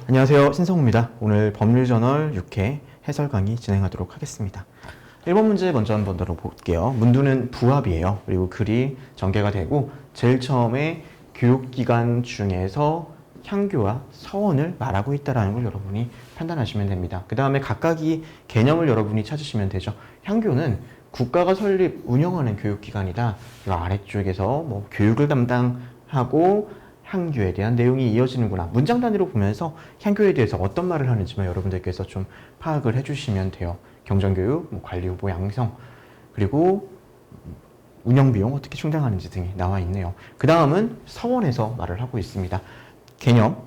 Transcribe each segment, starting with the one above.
안녕하세요. 신성우입니다. 오늘 법률저널 6회 해설 강의 진행하도록 하겠습니다. 1번 문제 먼저 한번 들어볼게요. 문두는 부합이에요. 그리고 글이 전개가 되고 제일 처음에 교육기관 중에서 향교와 서원을 말하고 있다는 걸 여러분이 판단하시면 됩니다. 그 다음에 각각의 개념을 여러분이 찾으시면 되죠. 향교는 국가가 설립, 운영하는 교육기관이다. 이 아래쪽에서 뭐 교육을 담당하고 향교에 대한 내용이 이어지는구나. 문장 단위로 보면서 향교에 대해서 어떤 말을 하는지만 여러분들께서 좀 파악을 해주시면 돼요. 경전교육, 뭐 관리후보 양성, 그리고 운영비용 어떻게 충당하는지 등이 나와 있네요. 그 다음은 서원에서 말을 하고 있습니다. 개념,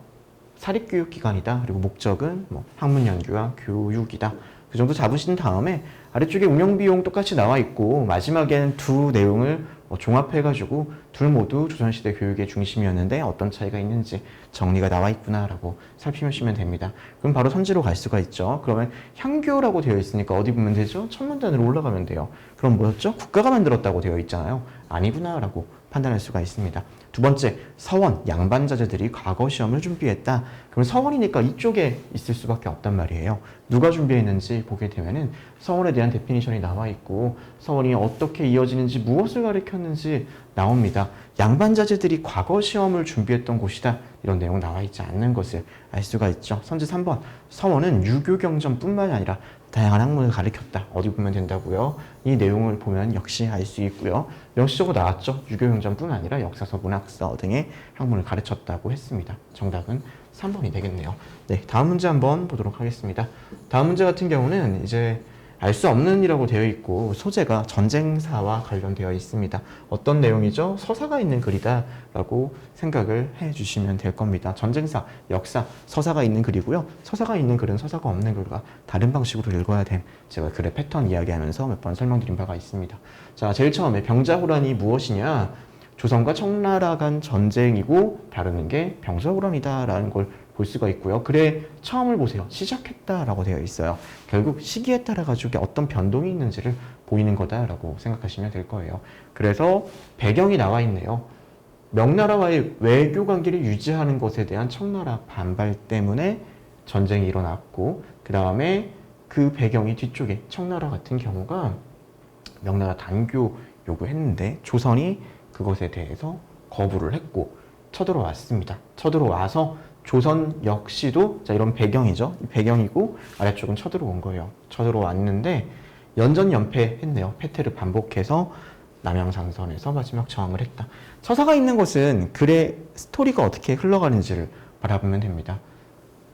사립교육기관이다. 그리고 목적은 뭐 학문연구와 교육이다. 그 정도 잡으신 다음에 아래쪽에 운영비용 똑같이 나와 있고 마지막에는 두 내용을 종합해가지고 둘 모두 조선시대 교육의 중심이었는데 어떤 차이가 있는지 정리가 나와 있구나라고 살피시면 됩니다. 그럼 바로 선지로 갈 수가 있죠. 그러면 향교라고 되어 있으니까 어디 보면 되죠? 첫 문단으로 올라가면 돼요. 그럼 뭐였죠? 국가가 만들었다고 되어 있잖아요. 아니구나라고 판단할 수가 있습니다. 두 번째, 서원, 양반자제들이 과거 시험을 준비했다. 그럼 서원이니까 이쪽에 있을 수밖에 없단 말이에요. 누가 준비했는지 보게 되면은 서원에 대한 데피니션이 나와 있고 서원이 어떻게 이어지는지 무엇을 가리켰는지 나옵니다. 양반자제들이 과거 시험을 준비했던 곳이다. 이런 내용 나와 있지 않는 것을 알 수가 있죠. 선지 3번, 서원은 유교경전뿐만 아니라 다양한 학문을 가리켰다. 어디 보면 된다고요? 이 내용을 보면 역시 알 수 있고요. 명시적으로 나왔죠. 유교경전뿐만 아니라 역사서, 문학서 등의 학문을 가르쳤다고 했습니다. 정답은 3번이 되겠네요. 네, 다음 문제 한번 보도록 하겠습니다. 다음 문제 같은 경우는 이제 알 수 없는 이라고 되어 있고 소재가 전쟁사와 관련되어 있습니다. 어떤 내용이죠? 서사가 있는 글이다 라고 생각을 해주시면 될 겁니다. 전쟁사, 역사, 서사가 있는 글이고요. 서사가 있는 글은 서사가 없는 글과 다른 방식으로 읽어야 됨. 제가 글의 패턴 이야기하면서 몇 번 설명드린 바가 있습니다. 자, 제일 처음에 병자호란이 무엇이냐? 조선과 청나라 간 전쟁이고 다루는 게 병자호란이다 라는 걸 볼 수가 있고요. 글의 처음을 보세요. 시작했다라고 되어 있어요. 결국 시기에 따라 가지고 어떤 변동이 있는지를 보이는 거다라고 생각하시면 될 거예요. 그래서 배경이 나와 있네요. 명나라와의 외교 관계를 유지하는 것에 대한 청나라 반발 때문에 전쟁이 일어났고 그 다음에 그 배경이 뒤쪽에 청나라 같은 경우가 명나라 단교 요구했는데 조선이 그것에 대해서 거부를 했고 쳐들어왔습니다. 쳐들어와서 조선 역시도 자 이런 배경이죠. 배경이고 아래쪽은 쳐들어온 거예요. 쳐들어왔는데 연전연패했네요. 패퇴를 반복해서 남양산선에서 마지막 저항을 했다. 서사가 있는 것은 글의 스토리가 어떻게 흘러가는지를 바라보면 됩니다.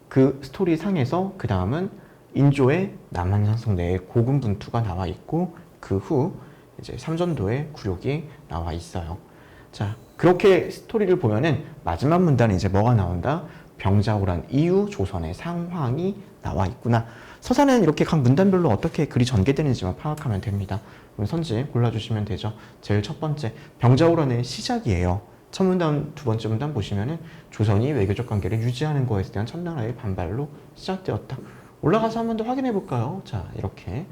그 스토리 상에서 그 다음은 인조의 남한산성 내에 고군분투가 나와 있고 그 후 이제 삼전도의 굴욕이 나와 있어요. 자, 그렇게 스토리를 보면은 마지막 문단에 이제 뭐가 나온다? 병자호란 이후 조선의 상황이 나와 있구나. 서사는 이렇게 각 문단별로 어떻게 글이 전개되는지만 파악하면 됩니다. 그럼 선지 골라주시면 되죠. 제일 첫 번째, 병자호란의 시작이에요. 첫 문단, 두 번째 문단 보시면은 조선이 외교적 관계를 유지하는 것에 대한 청나라의 반발로 시작되었다. 올라가서 한 번 더 확인해 볼까요? 자, 이렇게.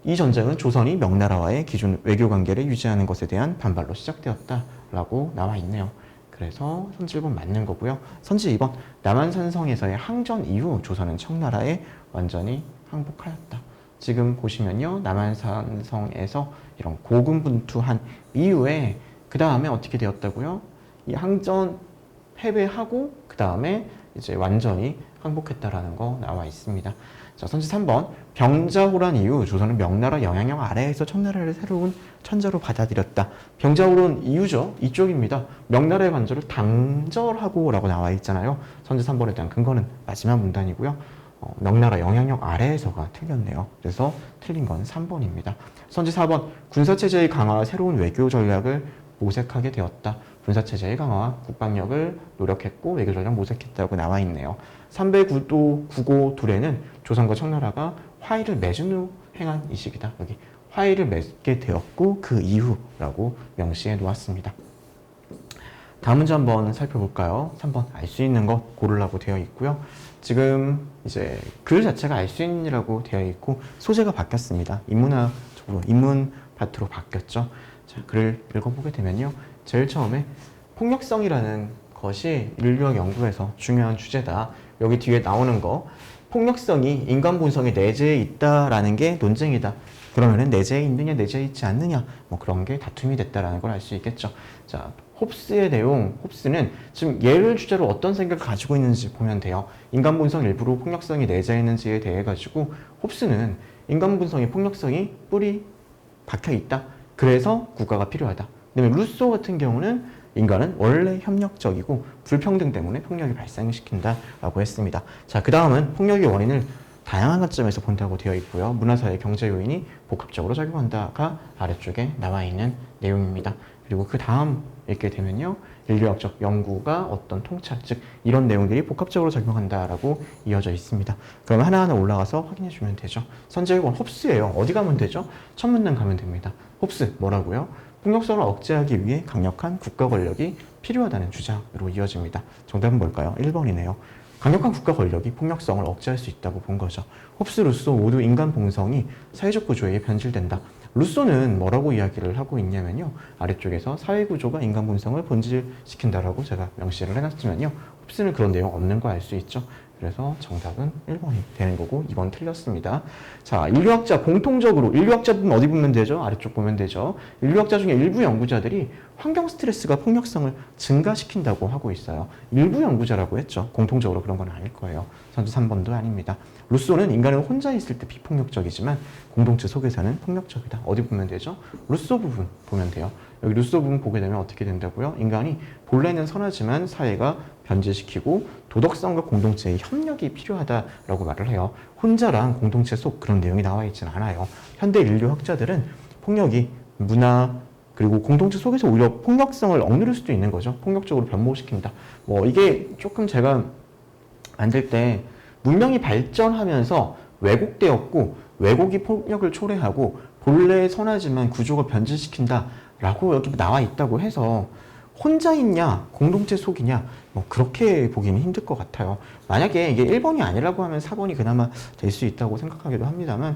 이 전쟁은 조선이 명나라와의 기존 외교 관계를 유지하는 것에 대한 반발로 시작되었다라고 나와 있네요. 그래서 선지 1번 맞는 거고요. 선지 2번, 남한산성에서의 항전 이후 조선은 청나라에 완전히 항복하였다. 지금 보시면요. 남한산성에서 이런 고군분투한 이후에 그 다음에 어떻게 되었다고요? 이 항전 패배하고 그 다음에 이제 완전히 항복했다라는 거 나와 있습니다. 자, 선지 3번, 병자호란 이후 조선은 명나라 영향력 아래에서 청나라를 새로운 천자로 받아들였다. 병자호란 이후죠. 이쪽입니다. 명나라의 관절을 당절하고 라고 나와 있잖아요. 선지 3번에 대한 근거는 마지막 문단이고요. 명나라 영향력 아래에서가 틀렸네요. 그래서 틀린 건 3번입니다. 선지 4번, 군사체제의 강화와 새로운 외교 전략을 모색하게 되었다. 군사체제의 강화와 국방력을 노력했고 외교 전략 모색했다고 나와 있네요. 309도 9고 둘에는 조선과 청나라가 화의를 맺은 후 행한 이식이다. 여기 화의를 맺게 되었고 그 이후라고 명시해 놓았습니다. 다음 문제 한번 살펴볼까요? 3번 알 수 있는 것 고르라고 되어 있고요. 지금 이제 글 자체가 알 수 있는이라고 되어 있고 소재가 바뀌었습니다. 인문학적으로 인문 파트로 바뀌었죠. 자, 글을 읽어보게 되면요. 제일 처음에 폭력성이라는 것이 인류학 연구에서 중요한 주제다. 여기 뒤에 나오는 거 폭력성이 인간 본성의 내재에 있다라는 게 논쟁이다. 그러면은 내재에 있느냐 내재에 있지 않느냐 뭐 그런 게 다툼이 됐다라는 걸 알 수 있겠죠. 자, 홉스의 내용, 홉스는 지금 얘를 주제로 어떤 생각을 가지고 있는지 보면 돼요. 인간 본성 일부로 폭력성이 내재해 있는지에 대해 가지고 홉스는 인간 본성의 폭력성이 뿌리 박혀 있다. 그래서 국가가 필요하다. 그다음에 루소 같은 경우는 인간은 원래 협력적이고 불평등 때문에 폭력이 발생시킨다라고 했습니다. 자, 그 다음은 폭력의 원인을 다양한 관점에서 본다고 되어 있고요. 문화사회 경제 요인이 복합적으로 작용한다가 아래쪽에 나와 있는 내용입니다. 그리고 그 다음 읽게 되면요. 인류학적 연구가 어떤 통찰, 즉 이런 내용들이 복합적으로 작용한다라고 이어져 있습니다. 그럼 하나하나 올라가서 확인해 주면 되죠. 선제 1번 홉스예요. 어디 가면 되죠? 첫 문단 가면 됩니다. 홉스 뭐라고요? 폭력성을 억제하기 위해 강력한 국가 권력이 필요하다는 주장으로 이어집니다. 정답은 뭘까요? 1번이네요. 강력한 국가 권력이 폭력성을 억제할 수 있다고 본 거죠. 홉스, 루소 모두 인간 본성이 사회적 구조에 변질된다. 루소는 뭐라고 이야기를 하고 있냐면요. 아래쪽에서 사회 구조가 인간 본성을 본질시킨다라고 제가 명시를 해놨지만요. 홉스는 그런 내용 없는 거 알 수 있죠. 그래서 정답은 1번이 되는 거고 2번 틀렸습니다. 자, 인류학자 공통적으로 인류학자 보면 어디 보면 되죠? 아래쪽 보면 되죠. 인류학자 중에 일부 연구자들이 환경 스트레스가 폭력성을 증가시킨다고 하고 있어요. 일부 연구자라고 했죠. 공통적으로 그런 건 아닐 거예요. 선수 3번도 아닙니다. 루소는 인간은 혼자 있을 때 비폭력적이지만 공동체 속에서는 폭력적이다. 어디 보면 되죠? 루소 부분 보면 돼요. 여기 루소 부분 보게 되면 어떻게 된다고요? 인간이 본래는 선하지만 사회가 변질시키고 도덕성과 공동체의 협력이 필요하다라고 말을 해요. 혼자랑 공동체 속 그런 내용이 나와 있지는 않아요. 현대 인류 학자들은 폭력이 문화 그리고 공동체 속에서 오히려 폭력성을 억누를 수도 있는 거죠. 폭력적으로 변모시킨다. 뭐 이게 조금 제가 만들 때 문명이 발전하면서 왜곡되었고 왜곡이 폭력을 초래하고 본래 선하지만 구조가 변질시킨다라고 여기 나와 있다고 해서 혼자 있냐 공동체 속이냐 뭐 그렇게 보기는 힘들 것 같아요. 만약에 이게 1번이 아니라고 하면 4번이 그나마 될 수 있다고 생각하기도 합니다만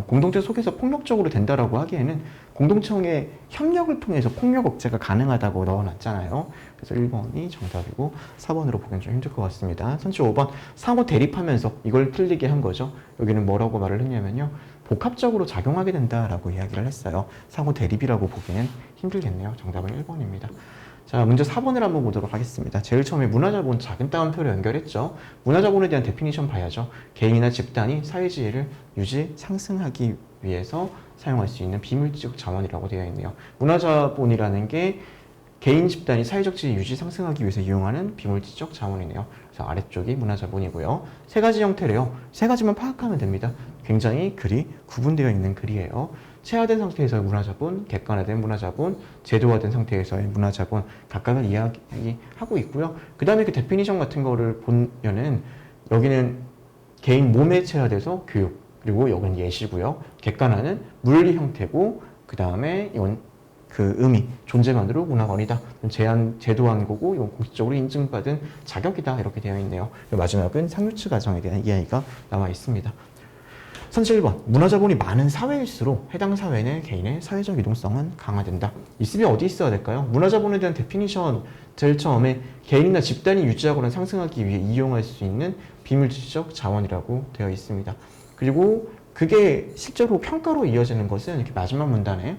공동체 속에서 폭력적으로 된다라고 하기에는 공동체의 협력을 통해서 폭력 억제가 가능하다고 넣어놨잖아요. 그래서 1번이 정답이고 4번으로 보기엔 좀 힘들 것 같습니다. 선취 5번 상호 대립하면서 이걸 틀리게 한 거죠. 여기는 뭐라고 말을 했냐면요. 복합적으로 작용하게 된다라고 이야기를 했어요. 상호 대립이라고 보기는 힘들겠네요. 정답은 1번입니다. 자, 문제 4번을 한번 보도록 하겠습니다. 제일 처음에 문화자본 작은 따옴표로 연결했죠. 문화자본에 대한 데피니션 봐야죠. 개인이나 집단이 사회지혜를 유지, 상승하기 위해서 사용할 수 있는 비물질적 자원이라고 되어 있네요. 문화자본이라는 게 개인 집단이 사회적 지위 유지, 상승하기 위해서 이용하는 비물질적 자원이네요. 그래서 아래쪽이 문화자본이고요. 세 가지 형태래요. 세 가지만 파악하면 됩니다. 굉장히 글이 구분되어 있는 글이에요. 체화된 상태에서의 문화자본, 객관화된 문화자본, 제도화된 상태에서의 문화자본 각각을 이야기하고 있고요. 그 다음에 그 데피니션 같은 거를 보면은 여기는 개인 몸에 체화돼서 교육, 그리고 여기는 예시고요. 객관화는 물리 형태고 그 다음에 이건 그 의미, 존재만으로 문화권이다. 제도한 거고 이건 공식적으로 인증받은 자격이다. 이렇게 되어 있네요. 마지막은 상류치 가정에 대한 이야기가 나와 있습니다. 선지 1번 문화자본이 많은 사회일수록 해당 사회 내 개인의 사회적 유동성은 강화된다. 있으면 어디 있어야 될까요? 문화자본에 대한 데피니션 제일 처음에 개인이나 집단이 유지하거나 상승하기 위해 이용할 수 있는 비물질적 자원이라고 되어 있습니다. 그리고 그게 실제로 평가로 이어지는 것은 이렇게 마지막 문단에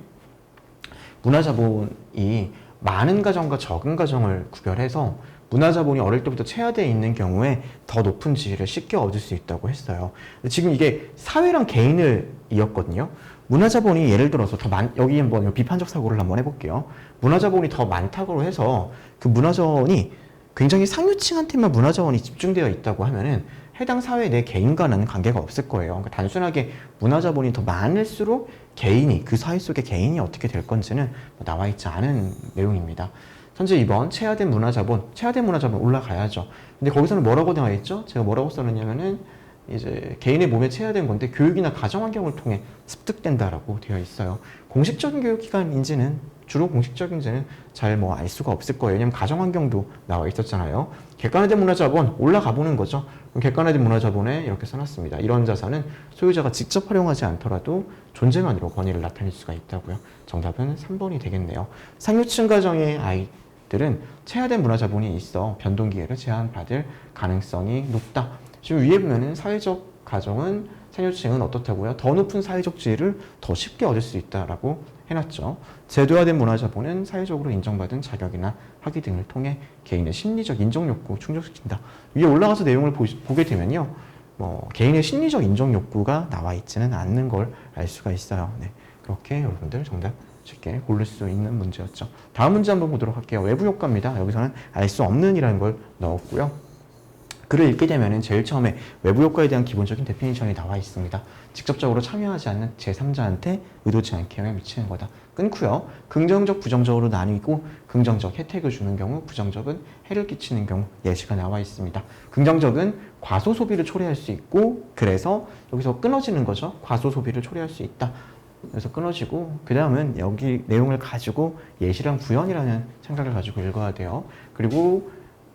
문화자본이 많은 가정과 적은 가정을 구별해서 문화자본이 어릴 때부터 체화되어 있는 경우에 더 높은 지위를 쉽게 얻을 수 있다고 했어요. 지금 이게 사회랑 개인을 이었거든요. 문화자본이 예를 들어서 여기 한번 비판적 사고를 한번 해볼게요. 문화자본이 더 많다고 해서 그 문화자원이 굉장히 상류층한테만 문화자원이 집중되어 있다고 하면은 해당 사회 내 개인과는 관계가 없을 거예요. 그러니까 단순하게 문화자본이 더 많을수록 개인이, 그 사회 속의 개인이 어떻게 될 건지는 나와 있지 않은 내용입니다. 현재 2번 체화된 문화자본 올라가야죠. 근데 거기서는 뭐라고 나와 있죠? 제가 뭐라고 써놨냐면은 이제 개인의 몸에 체화된 건데 교육이나 가정 환경을 통해 습득된다라고 되어 있어요. 공식적인 교육기관인지는 주로 공식적인지는 잘 뭐 알 수가 없을 거예요. 왜냐면 가정 환경도 나와 있었잖아요. 객관화된 문화자본 올라가 보는 거죠. 객관화된 문화자본에 이렇게 써놨습니다. 이런 자산은 소유자가 직접 활용하지 않더라도 존재만으로 권위를 나타낼 수가 있다고요. 정답은 3번이 되겠네요. 상류층 가정의 아이 것들은 체화된 문화 자본이 있어 변동 기회를 제한받을 가능성이 높다. 지금 위에 보면은 사회적 가정은 상류층은 어떻다고요? 더 높은 사회적 지위를 더 쉽게 얻을 수 있다라고 해놨죠. 제도화된 문화 자본은 사회적으로 인정받은 자격이나 학위 등을 통해 개인의 심리적 인정 욕구 충족시킨다. 위에 올라가서 내용을 보게 되면요. 개인의 심리적 인정 욕구가 나와 있지는 않는 걸 알 수가 있어요. 네, 그렇게 여러분들 정답 쉽게 고를 수 있는 문제였죠. 다음 문제 한번 보도록 할게요. 외부 효과입니다. 여기서는 알 수 없는이라는 걸 넣었고요. 글을 읽게 되면 제일 처음에 외부 효과에 대한 기본적인 데피니션이 나와 있습니다. 직접적으로 참여하지 않는 제3자한테 의도치 않게 영향을 미치는 거다. 끊고요. 긍정적, 부정적으로 나뉘고 긍정적 혜택을 주는 경우, 부정적은 해를 끼치는 경우 예시가 나와 있습니다. 긍정적은 과소 소비를 초래할 수 있고 그래서 여기서 끊어지는 거죠. 과소 소비를 초래할 수 있다. 그래서 끊어지고 그 다음은 여기 내용을 가지고 예시랑 부연이라는 생각을 가지고 읽어야 돼요. 그리고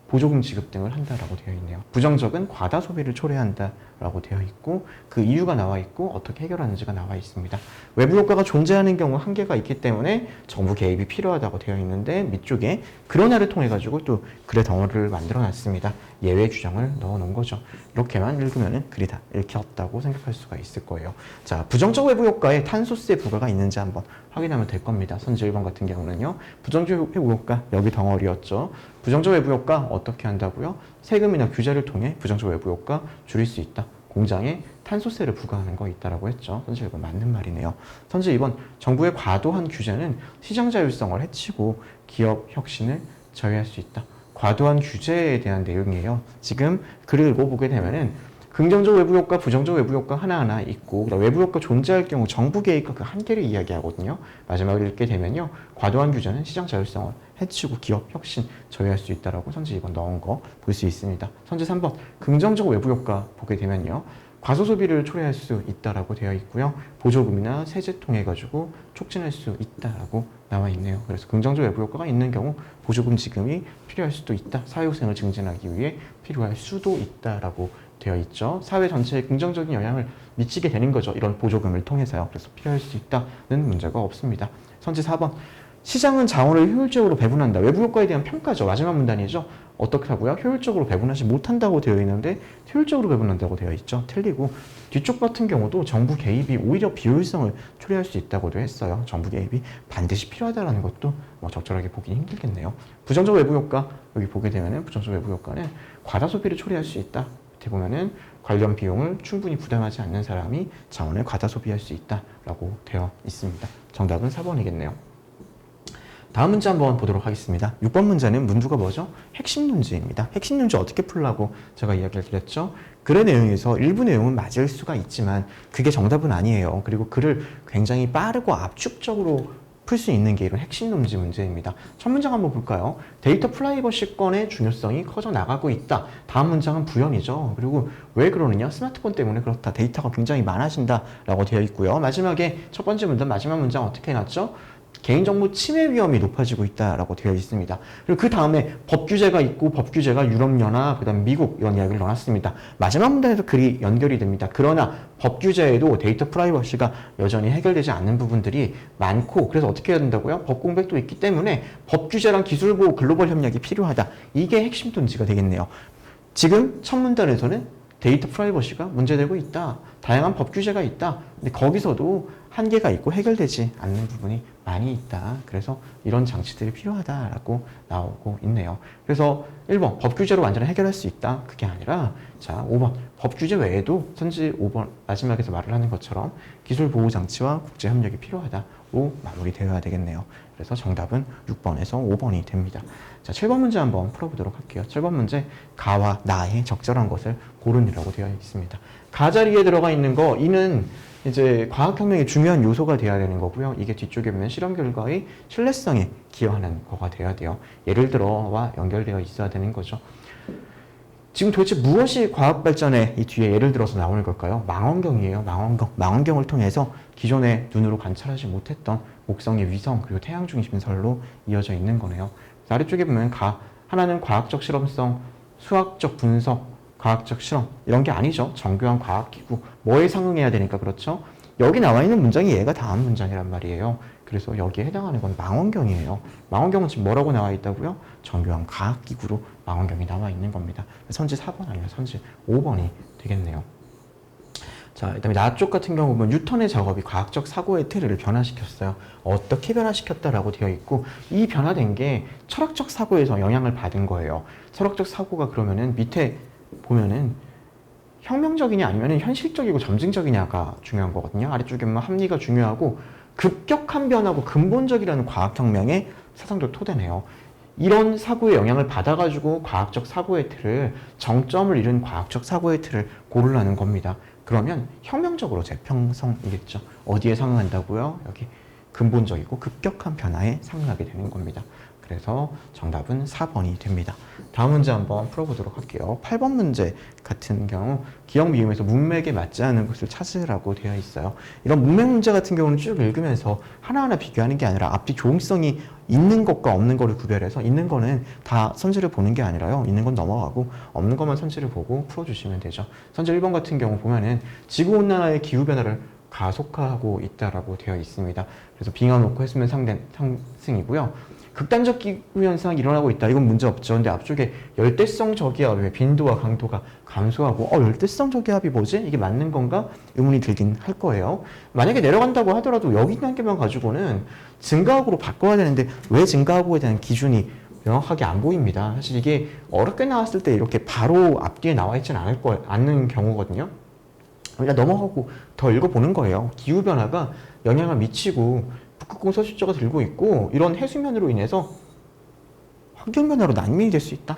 보조금 지급 등을 한다라고 되어 있네요. 부정적은 과다 소비를 초래한다라고 되어 있고 그 이유가 나와 있고 어떻게 해결하는지가 나와 있습니다. 외부 효과가 존재하는 경우 한계가 있기 때문에 정부 개입이 필요하다고 되어 있는데 밑쪽에 그러나를 통해 가지고 또 글의 덩어리를 만들어 놨습니다. 예외 규정을 넣어 놓은 거죠. 이렇게만 읽으면 글이 다 읽혔다고 생각할 수가 있을 거예요. 자, 부정적 외부 효과에 탄소세 부과가 있는지 한번 확인하면 될 겁니다. 선지 1번 같은 경우는요. 부정적 외부 효과 여기 덩어리였죠. 부정적 외부 효과 어떻게 한다고요? 세금이나 규제를 통해 부정적 외부 효과 줄일 수 있다. 공장에 탄소세를 부과하는 거 있다라고 했죠. 선지 1번 맞는 말이네요. 선지 2번 정부의 과도한 규제는 시장 자율성을 해치고 기업 혁신을 저해할 수 있다. 과도한 규제에 대한 내용이에요. 지금 글을 읽어보게 되면은 긍정적 외부 효과, 부정적 외부 효과 하나하나 있고 외부 효과 존재할 경우 정부 개입과 그 한계를 이야기하거든요. 마지막을 읽게 되면요. 과도한 규제는 시장 자율성을 해치고 기업 혁신 저해할 수 있다라고 선지 2번 넣은 거 볼 수 있습니다. 선지 3번 긍정적 외부 효과 보게 되면요. 과소 소비를 초래할 수 있다라고 되어 있고요. 보조금이나 세제 통해 가지고 촉진할 수 있다라고 나와 있네요. 그래서 긍정적 외부 효과가 있는 경우 보조금 지급이 필요할 수도 있다. 사회생을 증진하기 위해 필요할 수도 있다라고 되어 있죠. 사회 전체에 긍정적인 영향을 미치게 되는 거죠. 이런 보조금을 통해서요. 그래서 필요할 수 있다는 문제가 없습니다. 선지 4번 시장은 자원을 효율적으로 배분한다. 외부 효과에 대한 평가죠. 마지막 문단이죠. 어떻게 하고요? 효율적으로 배분하지 못한다고 되어 있는데 효율적으로 배분한다고 되어 있죠. 틀리고 뒤쪽 같은 경우도 정부 개입이 오히려 비효율성을 초래할 수 있다고도 했어요. 정부 개입이 반드시 필요하다는 것도 적절하게 보기 힘들겠네요. 부정적 외부 효과 여기 보게 되면은 부정적 외부 효과는 과다 소비를 초래할 수 있다. 밑에 보면은 관련 비용을 충분히 부담하지 않는 사람이 자원을 과다 소비할 수 있다라고 되어 있습니다. 정답은 4번이겠네요. 다음 문제 한번 보도록 하겠습니다. 6번 문제는 문두가 뭐죠? 핵심 논지입니다. 핵심 논지 어떻게 풀라고 제가 이야기를 드렸죠? 글의 내용에서 일부 내용은 맞을 수가 있지만 그게 정답은 아니에요. 그리고 글을 굉장히 빠르고 압축적으로 풀 수 있는 게 이런 핵심 논지 문제입니다. 첫 문장 한번 볼까요? 데이터 프라이버시권의 중요성이 커져 나가고 있다. 다음 문장은 부연이죠. 그리고 왜 그러느냐? 스마트폰 때문에 그렇다. 데이터가 굉장히 많아진다라고 되어 있고요. 마지막에 첫 번째 문장, 마지막 문장 어떻게 해놨죠? 개인정보 침해 위험이 높아지고 있다라고 되어 있습니다. 그리고 그 다음에 법 규제가 있고 법 규제가 유럽연합, 그다음 미국 이런 이야기를 넣어놨습니다. 마지막 문단에서 글이 연결이 됩니다. 그러나 법 규제에도 데이터 프라이버시가 여전히 해결되지 않는 부분들이 많고 그래서 어떻게 해야 된다고요? 법 공백도 있기 때문에 법 규제랑 기술보호 글로벌 협력이 필요하다. 이게 핵심 논지가 되겠네요. 지금 첫 문단에서는 데이터 프라이버시가 문제되고 있다. 다양한 법 규제가 있다. 근데 거기서도 한계가 있고 해결되지 않는 부분이 많이 있다. 그래서 이런 장치들이 필요하다라고 나오고 있네요. 그래서 1번 법 규제로 완전히 해결할 수 있다. 그게 아니라 자 5번 법 규제 외에도 선지 5번 마지막에서 말을 하는 것처럼 기술 보호 장치와 국제 협력이 필요하다로 마무리되어야 되겠네요. 그래서 정답은 6번에서 5번이 됩니다. 자, 7번 문제 한번 풀어보도록 할게요. 7번 문제 가와 나의 적절한 것을 고르니라고 되어 있습니다. 가 자리에 들어가 있는 거 이는 이제 과학혁명의 중요한 요소가 되어야 되는 거고요. 이게 뒤쪽에 보면 실험 결과의 신뢰성에 기여하는 거가 돼야 돼요. 예를 들어와 연결되어 있어야 되는 거죠. 지금 도대체 무엇이 과학 발전의 이 뒤에 예를 들어서 나오는 걸까요? 망원경이에요. 망원경. 망원경을 통해서 기존에 눈으로 관찰하지 못했던 목성의 위성 그리고 태양 중심설로 이어져 있는 거네요. 아래쪽에 보면 하나는 과학적 실험성, 수학적 분석, 과학적 실험 이런 게 아니죠. 정교한 과학기구 뭐에 상응해야 되니까 그렇죠. 여기 나와 있는 문장이 얘가 다음 문장이란 말이에요. 그래서 여기에 해당하는 건 망원경이에요. 망원경은 지금 뭐라고 나와 있다고요? 정교한 과학기구로 망원경이 나와 있는 겁니다. 선지 4번 아니면 선지 5번이 되겠네요. 자, 그다음에 나 쪽 같은 경우 보면 뉴턴의 작업이 과학적 사고의 틀을 변화시켰어요. 어떻게 변화시켰다라고 되어 있고, 이 변화된 게 철학적 사고에서 영향을 받은 거예요. 철학적 사고가 그러면은 밑에 보면은 혁명적이냐 아니면 현실적이고 점증적이냐가 중요한 거거든요. 아래쪽에 보면 합리가 중요하고 급격한 변화고 근본적이라는 과학혁명의 사상도 토대네요. 이런 사고의 영향을 받아가지고 과학적 사고의 틀을, 정점을 잃은 과학적 사고의 틀을 고르라는 겁니다. 그러면 혁명적으로 재평성이겠죠. 어디에 상응한다고요? 여기 근본적이고 급격한 변화에 상응하게 되는 겁니다. 그래서 정답은 4번이 됩니다. 다음 문제 한번 풀어보도록 할게요. 8번 문제 같은 경우 기억 미음에서 문맥에 맞지 않는 것을 찾으라고 되어 있어요. 이런 문맥 문제 같은 경우는 쭉 읽으면서 하나하나 비교하는 게 아니라 앞뒤 조응성이 있는 것과 없는 거를 구별해서, 있는 거는 다 선지를 보는 게 아니라요, 있는 건 넘어가고 없는 것만 선지를 보고 풀어주시면 되죠. 선지 1번 같은 경우 보면은 지구온난화의 기후변화를 가속화하고 있다라고 되어 있습니다. 그래서 빙하 녹고 해수면 상승이고요. 극단적 기후현상이 일어나고 있다. 이건 문제 없죠. 근데 앞쪽에 열대성 저기압의 빈도와 강도가 감소하고, 열대성 저기압이 뭐지? 이게 맞는 건가? 의문이 들긴 할 거예요. 만약에 내려간다고 하더라도 여기 단계만 가지고는 증가하고로 바꿔야 되는데 왜 증가하고에 대한 기준이 명확하게 안 보입니다. 사실 이게 어렵게 나왔을 때 이렇게 바로 앞뒤에 나와 있지는 않는 경우거든요. 그냥 넘어가고 더 읽어보는 거예요. 기후변화가 영향을 미치고 북극공 서식지가 들고 있고, 이런 해수면으로 인해서 환경변화로 난민이 될 수 있다.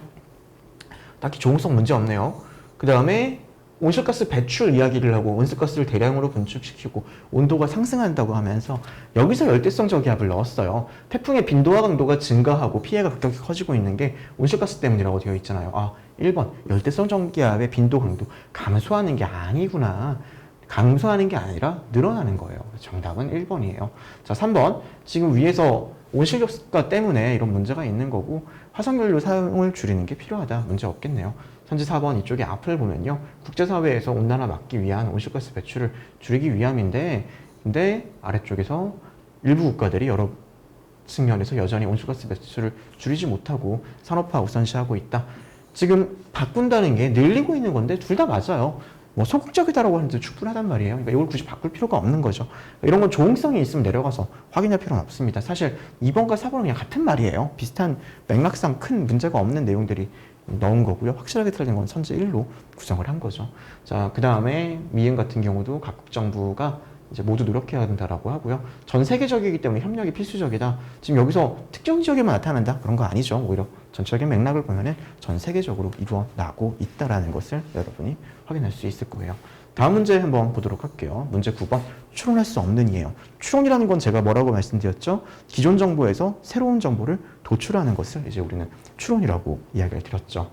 딱히 조응성 문제 없네요. 그 다음에 온실가스 배출 이야기를 하고 온실가스를 대량으로 분출시키고 온도가 상승한다고 하면서 여기서 열대성 저기압을 넣었어요. 태풍의 빈도와 강도가 증가하고 피해가 급격히 커지고 있는 게 온실가스 때문이라고 되어 있잖아요. 1번 열대성 저기압의 빈도 강도 감소하는 게 아니구나. 감소하는 게 아니라 늘어나는 거예요. 정답은 1번이에요. 자, 3번. 지금 위에서 온실가스 때문에 이런 문제가 있는 거고 화석연료 사용을 줄이는 게 필요하다. 문제 없겠네요. 선지 4번 이쪽에 앞을 보면요. 국제사회에서 온난화 막기 위한 온실가스 배출을 줄이기 위함인데, 근데 아래쪽에서 일부 국가들이 여러 측면에서 여전히 온실가스 배출을 줄이지 못하고 산업화 우선시하고 있다. 지금 바꾼다는 게 늘리고 있는 건데 둘 다 맞아요. 소극적이다라고 하는데 충분하단 말이에요. 그러니까 이걸 굳이 바꿀 필요가 없는 거죠. 이런 건 조응성이 있으면 내려가서 확인할 필요는 없습니다. 사실 2번과 4번은 그냥 같은 말이에요. 비슷한 맥락상 큰 문제가 없는 내용들이 넣은 거고요. 확실하게 틀린 건 선지 1로 구성을 한 거죠. 자, 그 다음에 미음 같은 경우도 각국 정부가 이제 모두 노력해야 된다라고 하고요. 전 세계적이기 때문에 협력이 필수적이다. 지금 여기서 특정 지역에만 나타난다? 그런 거 아니죠. 오히려 전체적인 맥락을 보면은 전 세계적으로 이루어나고 있다라는 것을 여러분이 확인할 수 있을 거예요. 다음 문제 한번 보도록 할게요. 문제 9번. 추론할 수 없는 이에요. 추론이라는 건 제가 뭐라고 말씀드렸죠? 기존 정보에서 새로운 정보를 도출하는 것을 이제 우리는 추론이라고 이야기를 드렸죠.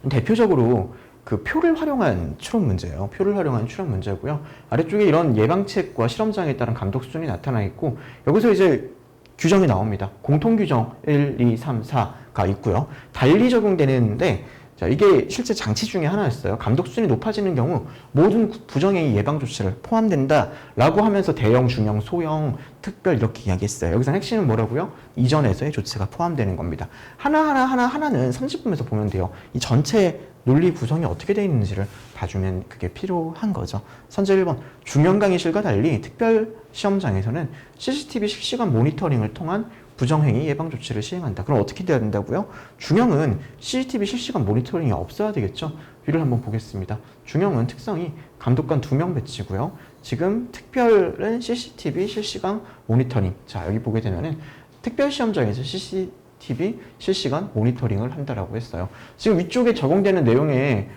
대표적으로 그 표를 활용한 추론 문제예요. 표를 활용한 추론 문제고요. 아래쪽에 이런 예방책과 실험장에 따른 감독 수준이 나타나 있고, 여기서 이제 규정이 나옵니다. 공통 규정 1, 2, 3, 4가 있고요. 달리 적용되는데, 자, 이게 실제 장치 중에 하나였어요. 감독 수준이 높아지는 경우 모든 부정행위 예방 조치를 포함된다라고 하면서 대형, 중형, 소형, 특별 이렇게 이야기했어요. 여기서 핵심은 뭐라고요? 이전에서의 조치가 포함되는 겁니다. 하나는 선집품에서 보면 돼요. 이 전체 논리 구성이 어떻게 되어 있는지를 봐주면 그게 필요한 거죠. 선제 1번. 중형 강의실과 달리 특별 시험장에서는 CCTV 실시간 모니터링을 통한 부정행위 예방 조치를 시행한다. 그럼 어떻게 돼야 된다고요? 중형은 CCTV 실시간 모니터링이 없어야 되겠죠? 위를 한번 보겠습니다. 중형은 특성이 감독관 2명 배치고요. 지금 특별은 CCTV 실시간 모니터링. 자, 여기 보게 되면은 특별 시험장에서 CCTV 실시간 모니터링을 한다라고 했어요. 지금 위쪽에 적용되는 내용에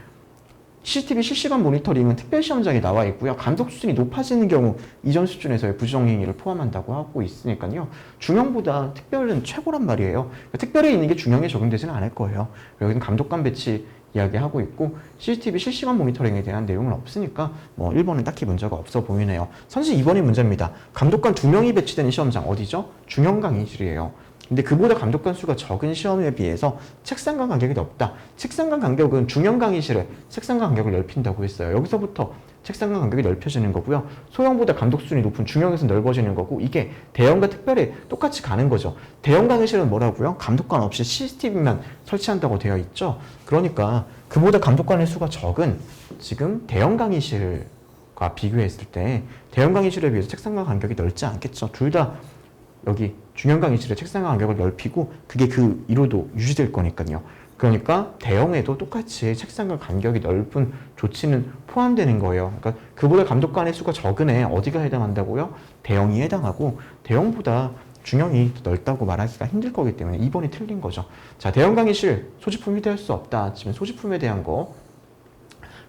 CCTV 실시간 모니터링은 특별시험장에 나와 있고요. 감독 수준이 높아지는 경우 이전 수준에서의 부정행위를 포함한다고 하고 있으니까요. 중형보다 특별은 최고란 말이에요. 특별에 있는 게 중형에 적용되지는 않을 거예요. 여기는 감독관 배치 이야기하고 있고 CCTV 실시간 모니터링에 대한 내용은 없으니까 1번은 딱히 문제가 없어 보이네요. 선지 2번이 문제입니다. 감독관 2명이 배치되는 시험장 어디죠? 중형 강의실이에요. 근데 그보다 감독 건수가 적은 시험에 비해서 책상 간 간격이 넓다. 책상 간 간격은 중형 강의실에 책상 간 간격을 넓힌다고 했어요. 여기서부터 책상 간 간격이 넓혀지는 거고요. 소형보다 감독 수준이 높은 중형에서 넓어지는 거고, 이게 대형과 특별히 똑같이 가는 거죠. 대형 강의실은 뭐라고요? 감독관 없이 CCTV만 설치한다고 되어 있죠. 그러니까 그보다 감독관의 수가 적은 지금 대형 강의실과 비교했을 때 대형 강의실에 비해서 책상 간 간격이 넓지 않겠죠. 둘 다 여기 중형 강의실의 책상 간 간격을 넓히고 그게 그 이로도 유지될 거니까요. 그러니까 대형에도 똑같이 책상 간 간격이 넓은 조치는 포함되는 거예요. 그러니까 그보다 감독관의 수가 적은 애 어디가 해당한다고요? 대형이 해당하고, 대형보다 중형이 넓다고 말하기가 힘들 거기 때문에 2번이 틀린 거죠. 자, 대형 강의실 소지품 휴대할 수 없다. 지금 소지품에 대한 거,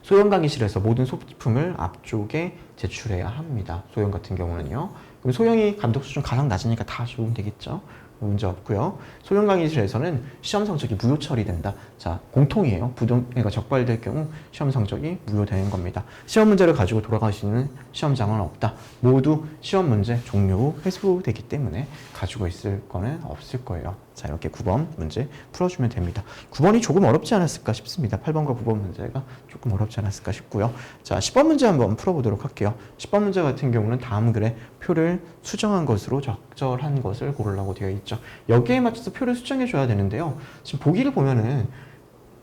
소형 강의실에서 모든 소지품을 앞쪽에 제출해야 합니다. 소형 같은 경우는요. 그럼 소형이 감독 수준 가장 낮으니까 다 적으면 되겠죠. 문제 없고요. 소형 강의실에서는 시험 성적이 무효 처리된다. 자, 공통이에요. 부정회가 적발될 경우 시험 성적이 무효되는 겁니다. 시험 문제를 가지고 돌아가시는 시험장은 없다. 모두 시험 문제 종료 후 회수되기 때문에 가지고 있을 거는 없을 거예요. 자, 이렇게 9번 문제 풀어주면 됩니다. 9번이 조금 어렵지 않았을까 싶습니다. 8번과 9번 문제가 조금 어렵지 않았을까 싶고요. 자, 10번 문제 한번 풀어보도록 할게요. 10번 문제 같은 경우는 다음 글에 표를 수정한 것으로 적절한 것을 고르라고 되어 있죠. 여기에 맞춰서 표를 수정해 줘야 되는데요. 지금 보기를 보면은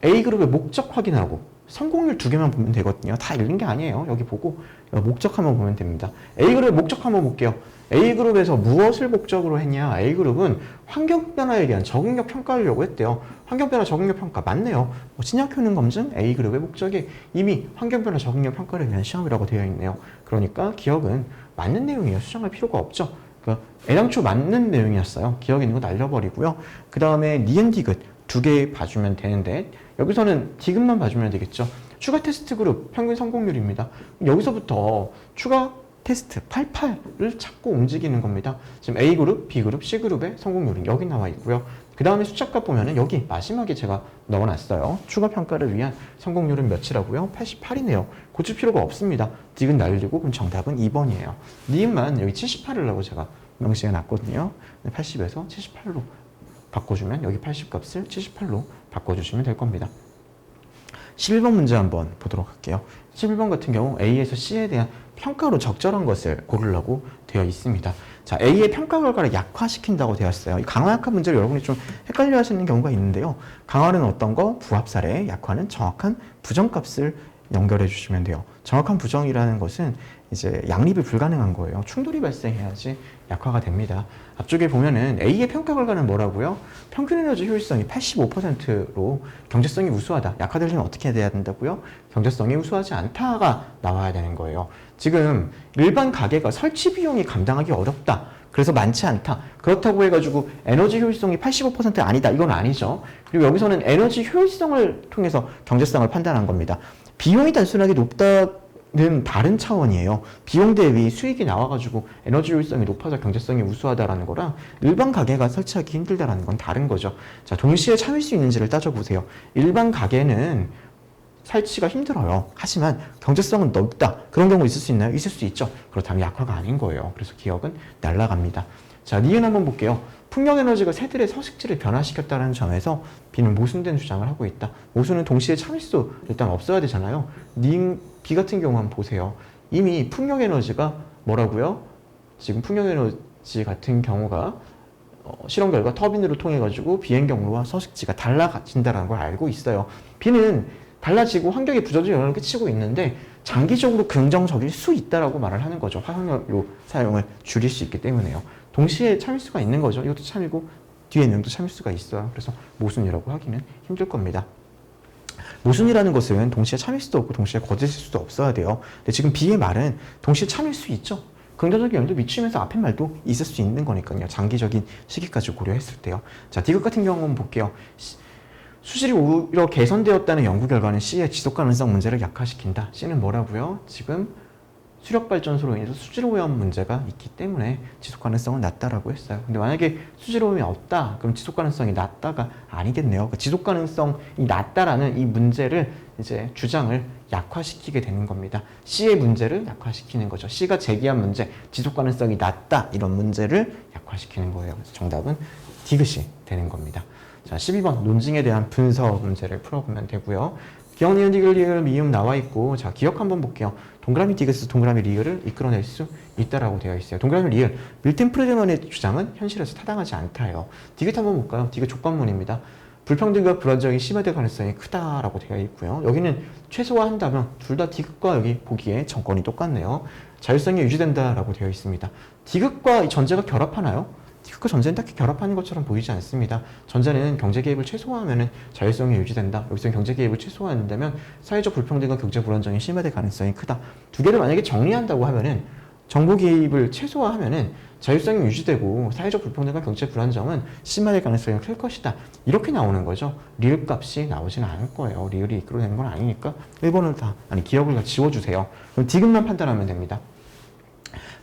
A그룹의 목적 확인하고 성공률 2개만 보면 되거든요. 다 읽는 게 아니에요. 여기 보고 목적 한번 보면 됩니다. A그룹의 목적 한번 볼게요. A그룹에서 무엇을 목적으로 했냐? A그룹은 환경변화에 대한 적응력 평가하려고 했대요. 환경변화 적응력 평가 맞네요. 신약 효능 검증 A그룹의 목적이 이미 환경변화 적응력 평가를 위한 시험이라고 되어 있네요. 그러니까 기억은 맞는 내용이에요. 수정할 필요가 없죠. 그러니까 애당초 맞는 내용이었어요. 기억에 있는 거 날려버리고요. 그 다음에 니은 디귿 2개 봐주면 되는데, 여기서는 디귿만 봐주면 되겠죠. 추가 테스트 그룹 평균 성공률입니다. 여기서부터 추가 테스트 88을 찾고 움직이는 겁니다. 지금 A그룹, B그룹, C그룹의 성공률은 여기 나와 있고요. 그 다음에 숫자값 보면은 여기 마지막에 제가 넣어놨어요. 추가 평가를 위한 성공률은 몇이라고요? 88이네요. 고칠 필요가 없습니다. 디귿 날리고, 그럼 정답은 2번이에요. 니은만 여기 78이라고 제가 명시해 놨거든요. 80에서 78로 바꿔주면 여기 80 값을 78로 바꿔주시면 될 겁니다. 11번 문제 한번 보도록 할게요. 11번 같은 경우 A에서 C에 대한 평가로 적절한 것을 고르라고 되어 있습니다. 자, A의 평가 결과를 약화시킨다고 되었어요. 이 강화 약화 문제를 여러분이 좀 헷갈려 하시는 경우가 있는데요. 강화는 어떤 거? 부합 사례, 약화는 정확한 부정값을 연결해 주시면 돼요. 정확한 부정이라는 것은 이제 양립이 불가능한 거예요. 충돌이 발생해야지 약화가 됩니다. 앞쪽에 보면은 A의 평가 결과는 뭐라고요? 평균 에너지 효율성이 85%로 경제성이 우수하다. 약화되려면 어떻게 돼야 된다고요? 경제성이 우수하지 않다가 나와야 되는 거예요. 지금 일반 가게가 설치 비용이 감당하기 어렵다. 그래서 많지 않다. 그렇다고 해가지고 에너지 효율성이 85% 아니다. 이건 아니죠. 그리고 여기서는 에너지 효율성을 통해서 경제성을 판단한 겁니다. 비용이 단순하게 높다는 다른 차원이에요. 비용 대비 수익이 나와가지고 에너지 효율성이 높아서 경제성이 우수하다라는 거랑 일반 가게가 설치하기 힘들다라는 건 다른 거죠. 자, 동시에 참을 수 있는지를 따져보세요. 일반 가게는 설치가 힘들어요. 하지만 경제성은 높다. 그런 경우 있을 수 있나요? 있을 수 있죠. 그렇다면 약화가 아닌 거예요. 그래서 기억은 날아갑니다. 자, 니은 한번 볼게요. 풍력에너지가 새들의 서식지를 변화시켰다는 점에서 B는 모순된 주장을 하고 있다. 모순은 동시에 참을 수 일단 없어야 되잖아요. 니은 B 같은 경우 한번 보세요. 이미 풍력에너지가 뭐라고요? 지금 풍력에너지 같은 경우가 실험 결과 터빈으로 통해 가지고 비행 경로와 서식지가 달라진다는 걸 알고 있어요. B는 달라지고 환경에 부정적 영향을 끼치고 있는데 장기적으로 긍정적일 수 있다라고 말을 하는 거죠. 화석연료 사용을 줄일 수 있기 때문에요. 동시에 참을 수가 있는 거죠. 이것도 참이고 뒤에 있는 것도 참을 수가 있어요. 그래서 모순이라고 하기는 힘들 겁니다. 모순이라는 것은 동시에 참일 수도 없고 동시에 거짓일 수도 없어야 돼요. 근데 지금 B의 말은 동시에 참일 수 있죠. 긍정적인 영향도 미치면서 앞에 말도 있을 수 있는 거니까요. 장기적인 시기까지 고려했을 때요. 자, 디귿 같은 경우 한번 볼게요. 수질이 오히려 개선되었다는 연구 결과는 C의 지속 가능성 문제를 약화시킨다. C는 뭐라고요? 지금 수력발전소로 인해서 수질오염 문제가 있기 때문에 지속 가능성은 낮다라고 했어요. 근데 만약에 수질오염이 없다, 그럼 지속 가능성이 낮다가 아니겠네요. 그 지속 가능성이 낮다라는 이 문제를 이제 주장을 약화시키게 되는 겁니다. C의 문제를 약화시키는 거죠. C가 제기한 문제, 지속 가능성이 낮다 이런 문제를 약화시키는 거예요. 그래서 정답은 디귿이 되는 겁니다. 자, 12번 논증에 대한 분석 문제를 풀어보면 되고요. 기억, 니은, 디귿, 리을, 미음 나와 있고, 자, 기억 한번 볼게요. 동그라미 디귿에서 동그라미 리을을 이끌어낼 수 있다라고 되어 있어요. 동그라미 리을, 밀튼 프리드먼의 주장은 현실에서 타당하지 않다예요. 디귿 한번 볼까요? 디귿 조건문입니다. 불평등과 불안정이 심화될 가능성이 크다라고 되어 있고요. 여기는 최소화한다면 둘 다 디귿과 여기 보기에 정권이 똑같네요. 자율성이 유지된다라고 되어 있습니다. 디귿과 이 전제가 결합하나요? 디귿과 전제는 딱히 결합하는 것처럼 보이지 않습니다. 전제는 경제 개입을 최소화하면 자율성이 유지된다. 여기서 경제 개입을 최소화한다면 사회적 불평등과 경제 불안정이 심화될 가능성이 크다. 두 개를 만약에 정리한다고 하면은 정보 개입을 최소화하면은 자율성이 유지되고 사회적 불평등과 경제 불안정은 심화될 가능성이 클 것이다. 이렇게 나오는 거죠. 리을 값이 나오지는 않을 거예요. 리을이 이끌어내는 건 아니니까 1번을 기억을 다 지워주세요. 그럼 디귿만 판단하면 됩니다.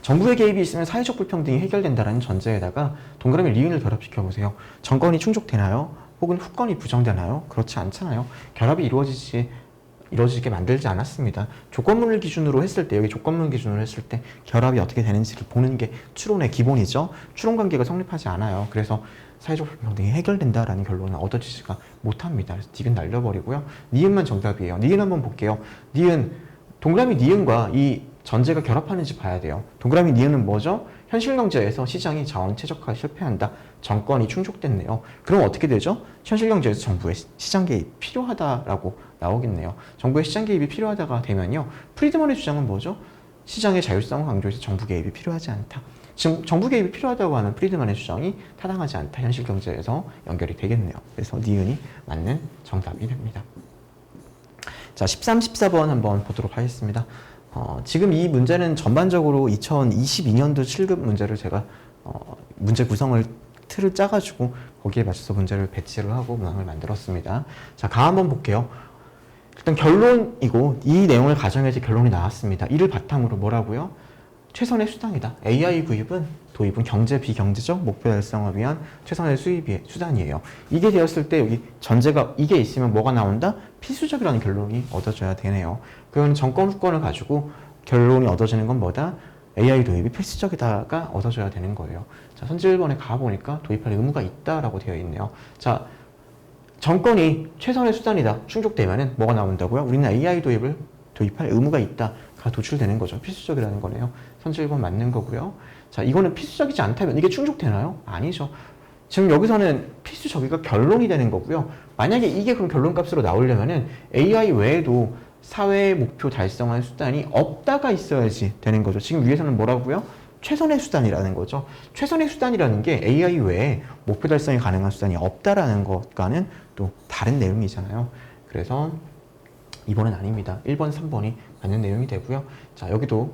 정부의 개입이 있으면 사회적 불평등이 해결된다는 전제에다가 동그라미 리은을 결합시켜 보세요. 정권이 충족되나요? 혹은 후권이 부정되나요? 그렇지 않잖아요. 결합이 이루어지게 만들지 않았습니다. 조건문을 기준으로 했을 때, 여기 조건문 기준으로 했을 때 결합이 어떻게 되는지를 보는 게 추론의 기본이죠. 추론 관계가 성립하지 않아요. 그래서 사회적 불평등이 해결된다라는 결론은 얻어지지가 못합니다. 그래서 디귿 날려버리고요. 니은만 정답이에요. 니은 한번 볼게요. 니은, 동그라미 니은과 이 전제가 결합하는지 봐야 돼요. 동그라미 니은은 뭐죠? 현실 경제에서 시장이 자원 최적화에 실패한다. 정권이 충족됐네요. 그럼 어떻게 되죠? 현실 경제에서 정부의 시장 개입이 필요하다라고 나오겠네요. 정부의 시장 개입이 필요하다가 되면요. 프리드먼의 주장은 뭐죠? 시장의 자율성을 강조해서 정부 개입이 필요하지 않다. 지금 정부 개입이 필요하다고 하는 프리드먼의 주장이 타당하지 않다. 현실 경제에서 연결이 되겠네요. 그래서 니은이 맞는 정답이 됩니다. 자, 13, 14번 한번 보도록 하겠습니다. 지금 이 문제는 전반적으로 2022년도 7급 문제를 제가 문제 구성을 틀을 짜가지고 거기에 맞춰서 문제를 배치를 하고 문항을 만들었습니다. 자, 가 한번 볼게요. 일단 결론이고 이 내용을 가정해서 결론이 나왔습니다. 이를 바탕으로 뭐라고요? 최선의 수단이다. AI 도입은 경제 비경제적 목표 달성을 위한 최선의 수단이에요. 이게 되었을 때 여기 전제가 이게 있으면 뭐가 나온다? 필수적이라는 결론이 얻어져야 되네요. 그건 정권 후권을 가지고 결론이 얻어지는 건 뭐다? AI 도입이 필수적이다가 얻어져야 되는 거예요. 자, 선지 1번에 가보니까 도입할 의무가 있다라고 되어 있네요. 자, 정권이 최선의 수단이다. 충족되면은 뭐가 나온다고요? 우리는 AI 도입할 의무가 있다가 도출되는 거죠. 필수적이라는 거네요. 선지 1번 맞는 거고요. 자, 이거는 필수적이지 않다면 이게 충족되나요? 아니죠. 지금 여기서는 필수적이가 결론이 되는 거고요. 만약에 이게 그럼 결론값으로 나오려면은 AI 외에도 사회 목표 달성할 수단이 없다가 있어야지 되는 거죠. 지금 위에서는 뭐라고요? 최선의 수단이라는 거죠. 최선의 수단이라는 게 AI 외에 목표 달성이 가능한 수단이 없다라는 것과는 또 다른 내용이잖아요. 그래서 2번은 아닙니다. 1번, 3번이 맞는 내용이 되고요. 자, 여기도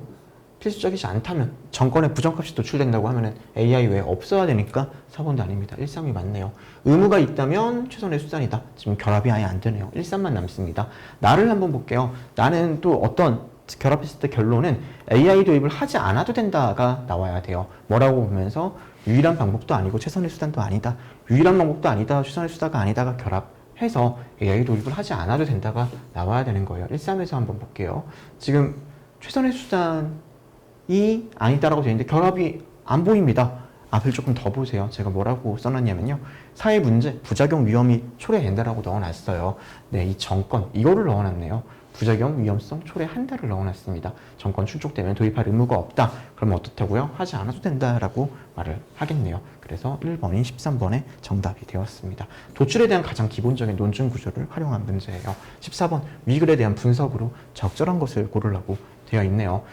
필수적이지 않다면 정권의 부정값이 도출된다고 하면은 AI 외에 없어야 되니까 4번도 아닙니다. 1, 3이 맞네요. 의무가 있다면 최선의 수단이다. 지금 결합이 아예 안 되네요. 1, 3만 남습니다. 나를 한번 볼게요. 나는 또 어떤 결합했을 때 결론은 AI 도입을 하지 않아도 된다가 나와야 돼요. 뭐라고 보면서 유일한 방법도 아니고 최선의 수단도 아니다. 유일한 방법도 아니다. 최선의 수단가 아니다가 결합해서 AI 도입을 하지 않아도 된다가 나와야 되는 거예요. 1, 3에서 한번 볼게요. 지금 최선의 수단이 아니다라고 되어 있는데 결합이 안 보입니다. 앞을 조금 더 보세요. 제가 뭐라고 써놨냐면요. 사회 문제, 부작용 위험이 초래된다라고 넣어놨어요. 네, 이 정권, 이거를 넣어놨네요. 부작용, 위험성, 초래한다를 넣어놨습니다. 정권 충족되면 도입할 의무가 없다. 그러면 어떻다고요? 하지 않아도 된다라고 말을 하겠네요. 그래서 1번이 13번의 정답이 되었습니다. 도출에 대한 가장 기본적인 논증 구조를 활용한 문제예요. 14번, 위글에 대한 분석으로 적절한 것을 고르라고 되어 있네요.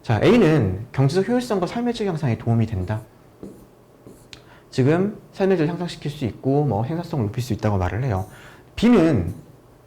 자, A는 경제적 효율성과 삶의 질 향상에 도움이 된다. 지금 삶의 질을 향상시킬 수 있고 뭐 생산성을 높일 수 있다고 말을 해요. B는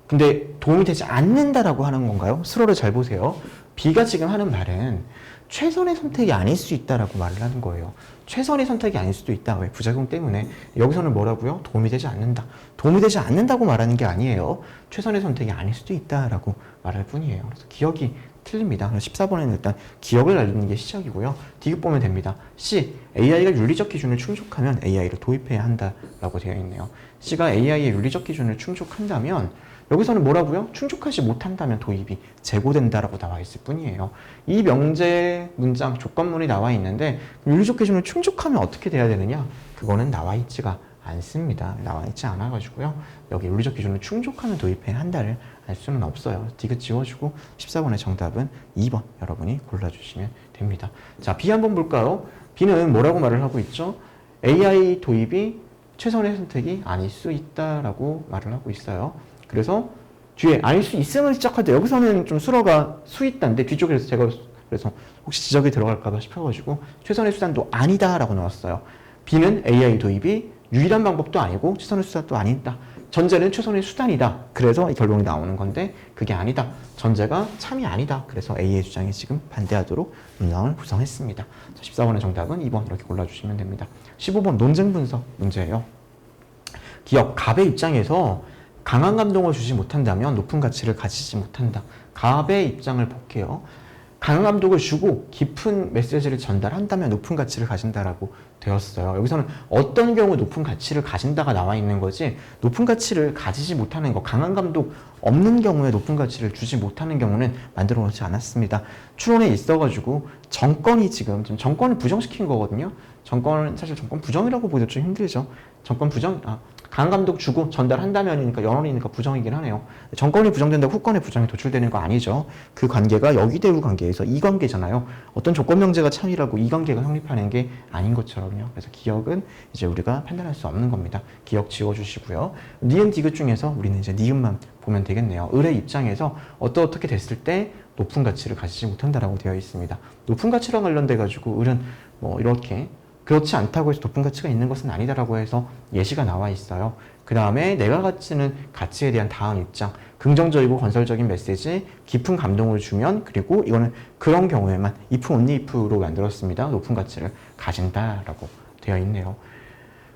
근데 도움이 되지 않는다라고 하는 건가요? 스로를 잘 보세요. B가 지금 하는 말은 최선의 선택이 아닐 수 있다라고 말을 하는 거예요. 최선의 선택이 아닐 수도 있다. 왜? 부작용 때문에. 여기서는 뭐라고요? 도움이 되지 않는다. 도움이 되지 않는다고 말하는 게 아니에요. 최선의 선택이 아닐 수도 있다라고 말할 뿐이에요. 그래서 기억이 틀립니다. 14번에는 일단 기억을 알리는 게 시작이고요. 디귿 보면 됩니다. C, AI가 윤리적 기준을 충족하면 AI를 도입해야 한다라고 되어 있네요. C가 AI의 윤리적 기준을 충족한다면 여기서는 뭐라고요? 충족하지 못한다면 도입이 재고된다라고 나와 있을 뿐이에요. 이 명제 문장 조건문이 나와 있는데 윤리적 기준을 충족하면 어떻게 돼야 되느냐? 그거는 나와 있지가 않습니다. 나와 있지 않아가지고요. 여기 윤리적 기준을 충족하는 도입행 한 달을 알 수는 없어요. 디귿 지워주고 14번의 정답은 2번 여러분이 골라주시면 됩니다. 자, B 한번 볼까요? B는 뭐라고 말을 하고 있죠? AI 도입이 최선의 선택이 아닐 수 있다라고 말을 하고 있어요. 그래서 뒤에 아닐 수 있음을 시작할 때 여기서는 좀 수어가 수 있다인데 뒤쪽에서 제가 그래서 혹시 지적이 들어갈까봐 싶어가지고 최선의 수단도 아니다라고 넣었어요. B는 AI 도입이 유일한 방법도 아니고 최선의 수단도 아니다. 전제는 최선의 수단이다. 그래서 이 결론이 나오는 건데 그게 아니다. 전제가 참이 아니다. 그래서 A의 주장에 지금 반대하도록 문항을 구성했습니다. 자, 14번의 정답은 2번 이렇게 골라주시면 됩니다. 15번 논증 분석 문제예요. 기업 갑의 입장에서 강한 감동을 주지 못한다면 높은 가치를 가지지 못한다. 갑의 입장을 볼게요. 강한 감동을 주고 깊은 메시지를 전달한다면 높은 가치를 가진다라고 되었어요. 여기서는 어떤 경우 높은 가치를 가진다가 나와 있는 거지 높은 가치를 가지지 못하는 거, 강한 감동 없는 경우에 높은 가치를 주지 못하는 경우는 만들어 놓지 않았습니다. 추론에 있어가지고 정권이 지금 정권을 부정시킨 거거든요. 정권은 사실 정권 부정이라고 보기도 좀 힘들죠. 정권 부정, 강한 감독 주고 전달한다면이니까 연원이니까 부정이긴 하네요. 정권이 부정된다고 후권의 부정이 도출되는 거 아니죠. 그 관계가 여기대우 관계에서 이관계잖아요. 어떤 조건 명제가 참이라고 이 관계가 성립하는 게 아닌 것처럼요. 그래서 기억은 이제 우리가 판단할 수 없는 겁니다. 기억 지워주시고요. 니은 디귿 중에서 우리는 이제 니은만 보면 되겠네요. 을의 입장에서 어떻게 됐을 때 높은 가치를 가지지 못한다라고 되어 있습니다. 높은 가치랑 관련돼 가지고 을은 뭐 이렇게 그렇지 않다고 해서 높은 가치가 있는 것은 아니다라고 해서 예시가 나와 있어요. 그 다음에 내가 가치는 가치에 대한 다음 입장, 긍정적이고 건설적인 메시지, 깊은 감동을 주면, 그리고 이거는 그런 경우에만 if only if로 만들었습니다. 높은 가치를 가진다라고 되어 있네요.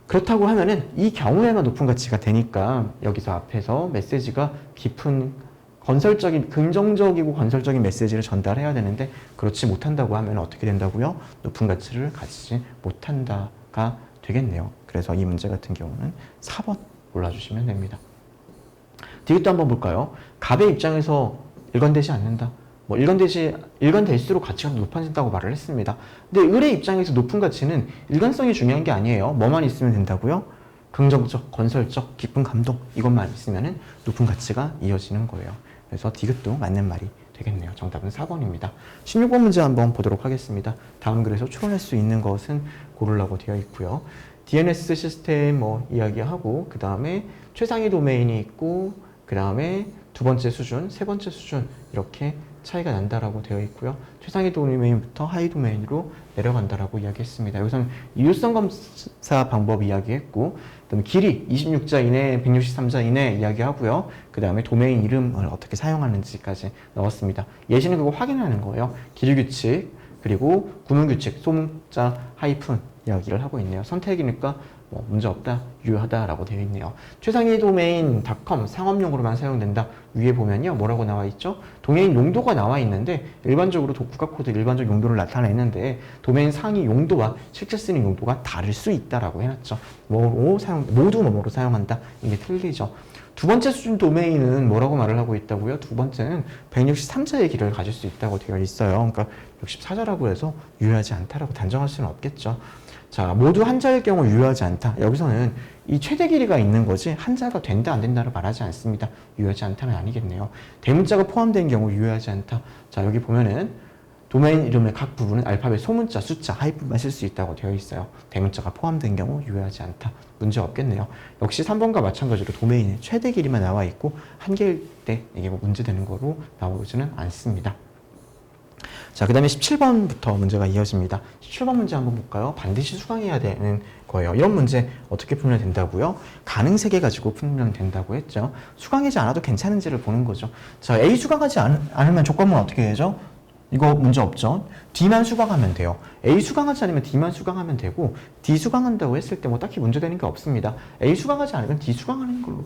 그렇다고 하면은 이 경우에만 높은 가치가 되니까 여기서 앞에서 메시지가 깊은 건설적인, 긍정적이고 건설적인 메시지를 전달해야 되는데 그렇지 못한다고 하면 어떻게 된다고요? 높은 가치를 가지지 못한다가 되겠네요. 그래서 이 문제 같은 경우는 4번 골라주시면 됩니다. 디귿도 한번 볼까요? 갑의 입장에서 일관되지 않는다. 뭐 일관될수록 가치가 높아진다고 말을 했습니다. 근데 을의 입장에서 높은 가치는 일관성이 중요한 게 아니에요. 뭐만 있으면 된다고요? 긍정적, 건설적, 깊은 감동 이것만 있으면 높은 가치가 이어지는 거예요. 그래서 디귿도 맞는 말이 되겠네요. 정답은 4번입니다. 16번 문제 한번 보도록 하겠습니다. 다음 글에서 추론할 수 있는 것은 고르라고 되어 있고요. DNS 시스템 이야기하고 그 다음에 최상위 도메인이 있고 그 다음에 두 번째 수준, 세 번째 수준 이렇게 차이가 난다라고 되어 있고요. 최상위 도메인부터 하위 도메인으로 내려간다라고 이야기했습니다. 여기서는 유효성 검사 방법 이야기했고 그다음에 길이 26자 이내, 163자 이내 이야기하고요. 그 다음에 도메인 이름을 어떻게 사용하는지까지 넣었습니다. 예시는 그거 확인하는 거예요. 길이 규칙, 그리고 구문 규칙, 소문자, 하이픈 이야기를 하고 있네요. 선택이니까 뭐 문제 없다, 유효하다라고 되어 있네요. 최상위 도메인 .com 상업용으로만 사용된다. 위에 보면요, 뭐라고 나와 있죠? 도메인 용도가 나와 있는데 일반적으로 국가코드 일반적 용도를 나타내는데 도메인 상위 용도와 실제 쓰는 용도가 다를 수 있다라고 해놨죠. 모두 뭐뭐로 사용한다. 이게 틀리죠. 두 번째 수준 도메인은 뭐라고 말을 하고 있다고요? 두 번째는 163자의 길을 가질 수 있다고 되어 있어요. 그러니까 64자라고 해서 유효하지 않다라고 단정할 수는 없겠죠. 자, 모두 한자일 경우 유효하지 않다. 여기서는 이 최대 길이가 있는 거지 한자가 된다 안 된다를 말하지 않습니다. 유효하지 않다는 아니겠네요. 대문자가 포함된 경우 유효하지 않다. 자, 여기 보면은 도메인 이름의 각 부분은 알파벳 소문자, 숫자, 하이픈만 쓸 수 있다고 되어 있어요. 대문자가 포함된 경우 유효하지 않다. 문제 없겠네요. 역시 3번과 마찬가지로 도메인의 최대 길이만 나와 있고 한 개일 때 이게 뭐 문제되는 거로 나오지는 않습니다. 자, 그 다음에 17번부터 문제가 이어집니다. 17번 문제 한번 볼까요? 반드시 수강해야 되는 거예요. 이런 문제 어떻게 풀면 된다고요? 가능 3개 가지고 풀면 된다고 했죠. 수강하지 않아도 괜찮은지를 보는 거죠. 자, A 수강하지 않으면 조건은 어떻게 되죠? 이거 문제 없죠? D만 수강하면 돼요. A 수강하지 않으면 D만 수강하면 되고 D 수강한다고 했을 때 뭐 딱히 문제되는 게 없습니다. A 수강하지 않으면 D 수강하는 걸로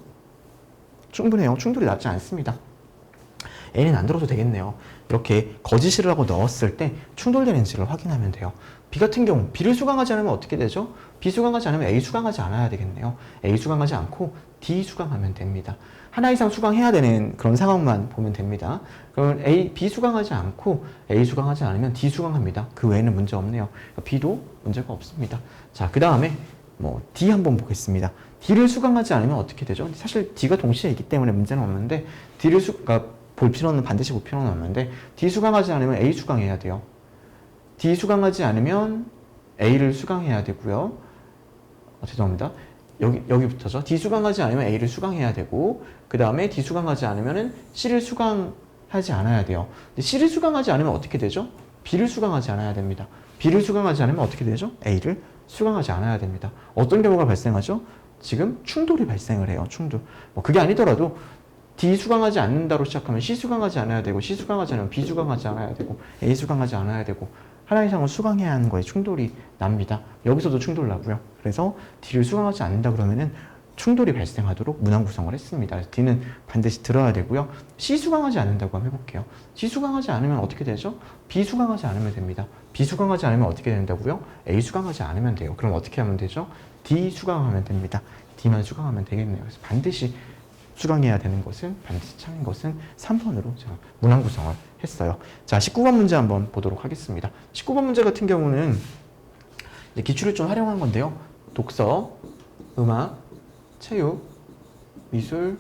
충분해요. 충돌이 나지 않습니다. A는 안 들어도 되겠네요. 이렇게 거짓이라고 넣었을 때 충돌되는지를 확인하면 돼요. B 같은 경우 B를 수강하지 않으면 어떻게 되죠? B 수강하지 않으면 A 수강하지 않아야 되겠네요. A 수강하지 않고 D 수강하면 됩니다. 하나 이상 수강해야 되는 그런 상황만 보면 됩니다. 그러면 B 수강하지 않고 A 수강하지 않으면 D 수강합니다. 그 외에는 문제 없네요. B도 문제가 없습니다. 자, 그 다음에 뭐 D 한번 보겠습니다. D를 수강하지 않으면 어떻게 되죠? 사실 D가 동시에 있기 때문에 문제는 없는데 그러니까 반드시 볼 필요는 없는데 D 수강하지 않으면 A 수강해야 돼요. D 수강하지 않으면 A를 수강해야 되고요. 죄송합니다. 여기부터죠. D 수강하지 않으면 A를 수강해야 되고 그 다음에 D 수강하지 않으면 C를 수강하지 않아야 돼요. 근데 C를 수강하지 않으면 어떻게 되죠? B를 수강하지 않아야 됩니다. B를 수강하지 않으면 어떻게 되죠? A를 수강하지 않아야 됩니다. 어떤 경우가 발생하죠? 지금 충돌이 발생을 해요. 충돌. 뭐 그게 아니더라도 D 수강하지 않는다로 시작하면 C 수강하지 않아야 되고 C 수강하지 않으면 B 수강하지 않아야 되고 A 수강하지 않아야 되고 하나 이상을 수강해야 하는 거에 충돌이 납니다. 여기서도 충돌 나고요. 그래서 D를 수강하지 않는다 그러면은 충돌이 발생하도록 문항 구성을 했습니다. 그래서 D는 반드시 들어야 되고요. C 수강하지 않는다고 한번 해볼게요. C 수강하지 않으면 어떻게 되죠? B 수강하지 않으면 됩니다. B 수강하지 않으면 어떻게 된다고요? A 수강하지 않으면 돼요. 그럼 어떻게 하면 되죠? D 수강하면 됩니다. D만 수강하면 되겠네요. 그래서 반드시 수강해야 되는 것은 반드시 참인 것은 3번으로 제가 문항 구성을 했어요. 자, 19번 문제 한번 보도록 하겠습니다. 19번 문제 같은 경우는 이제 기출을 좀 활용한 건데요. 독서, 음악, 체육, 미술,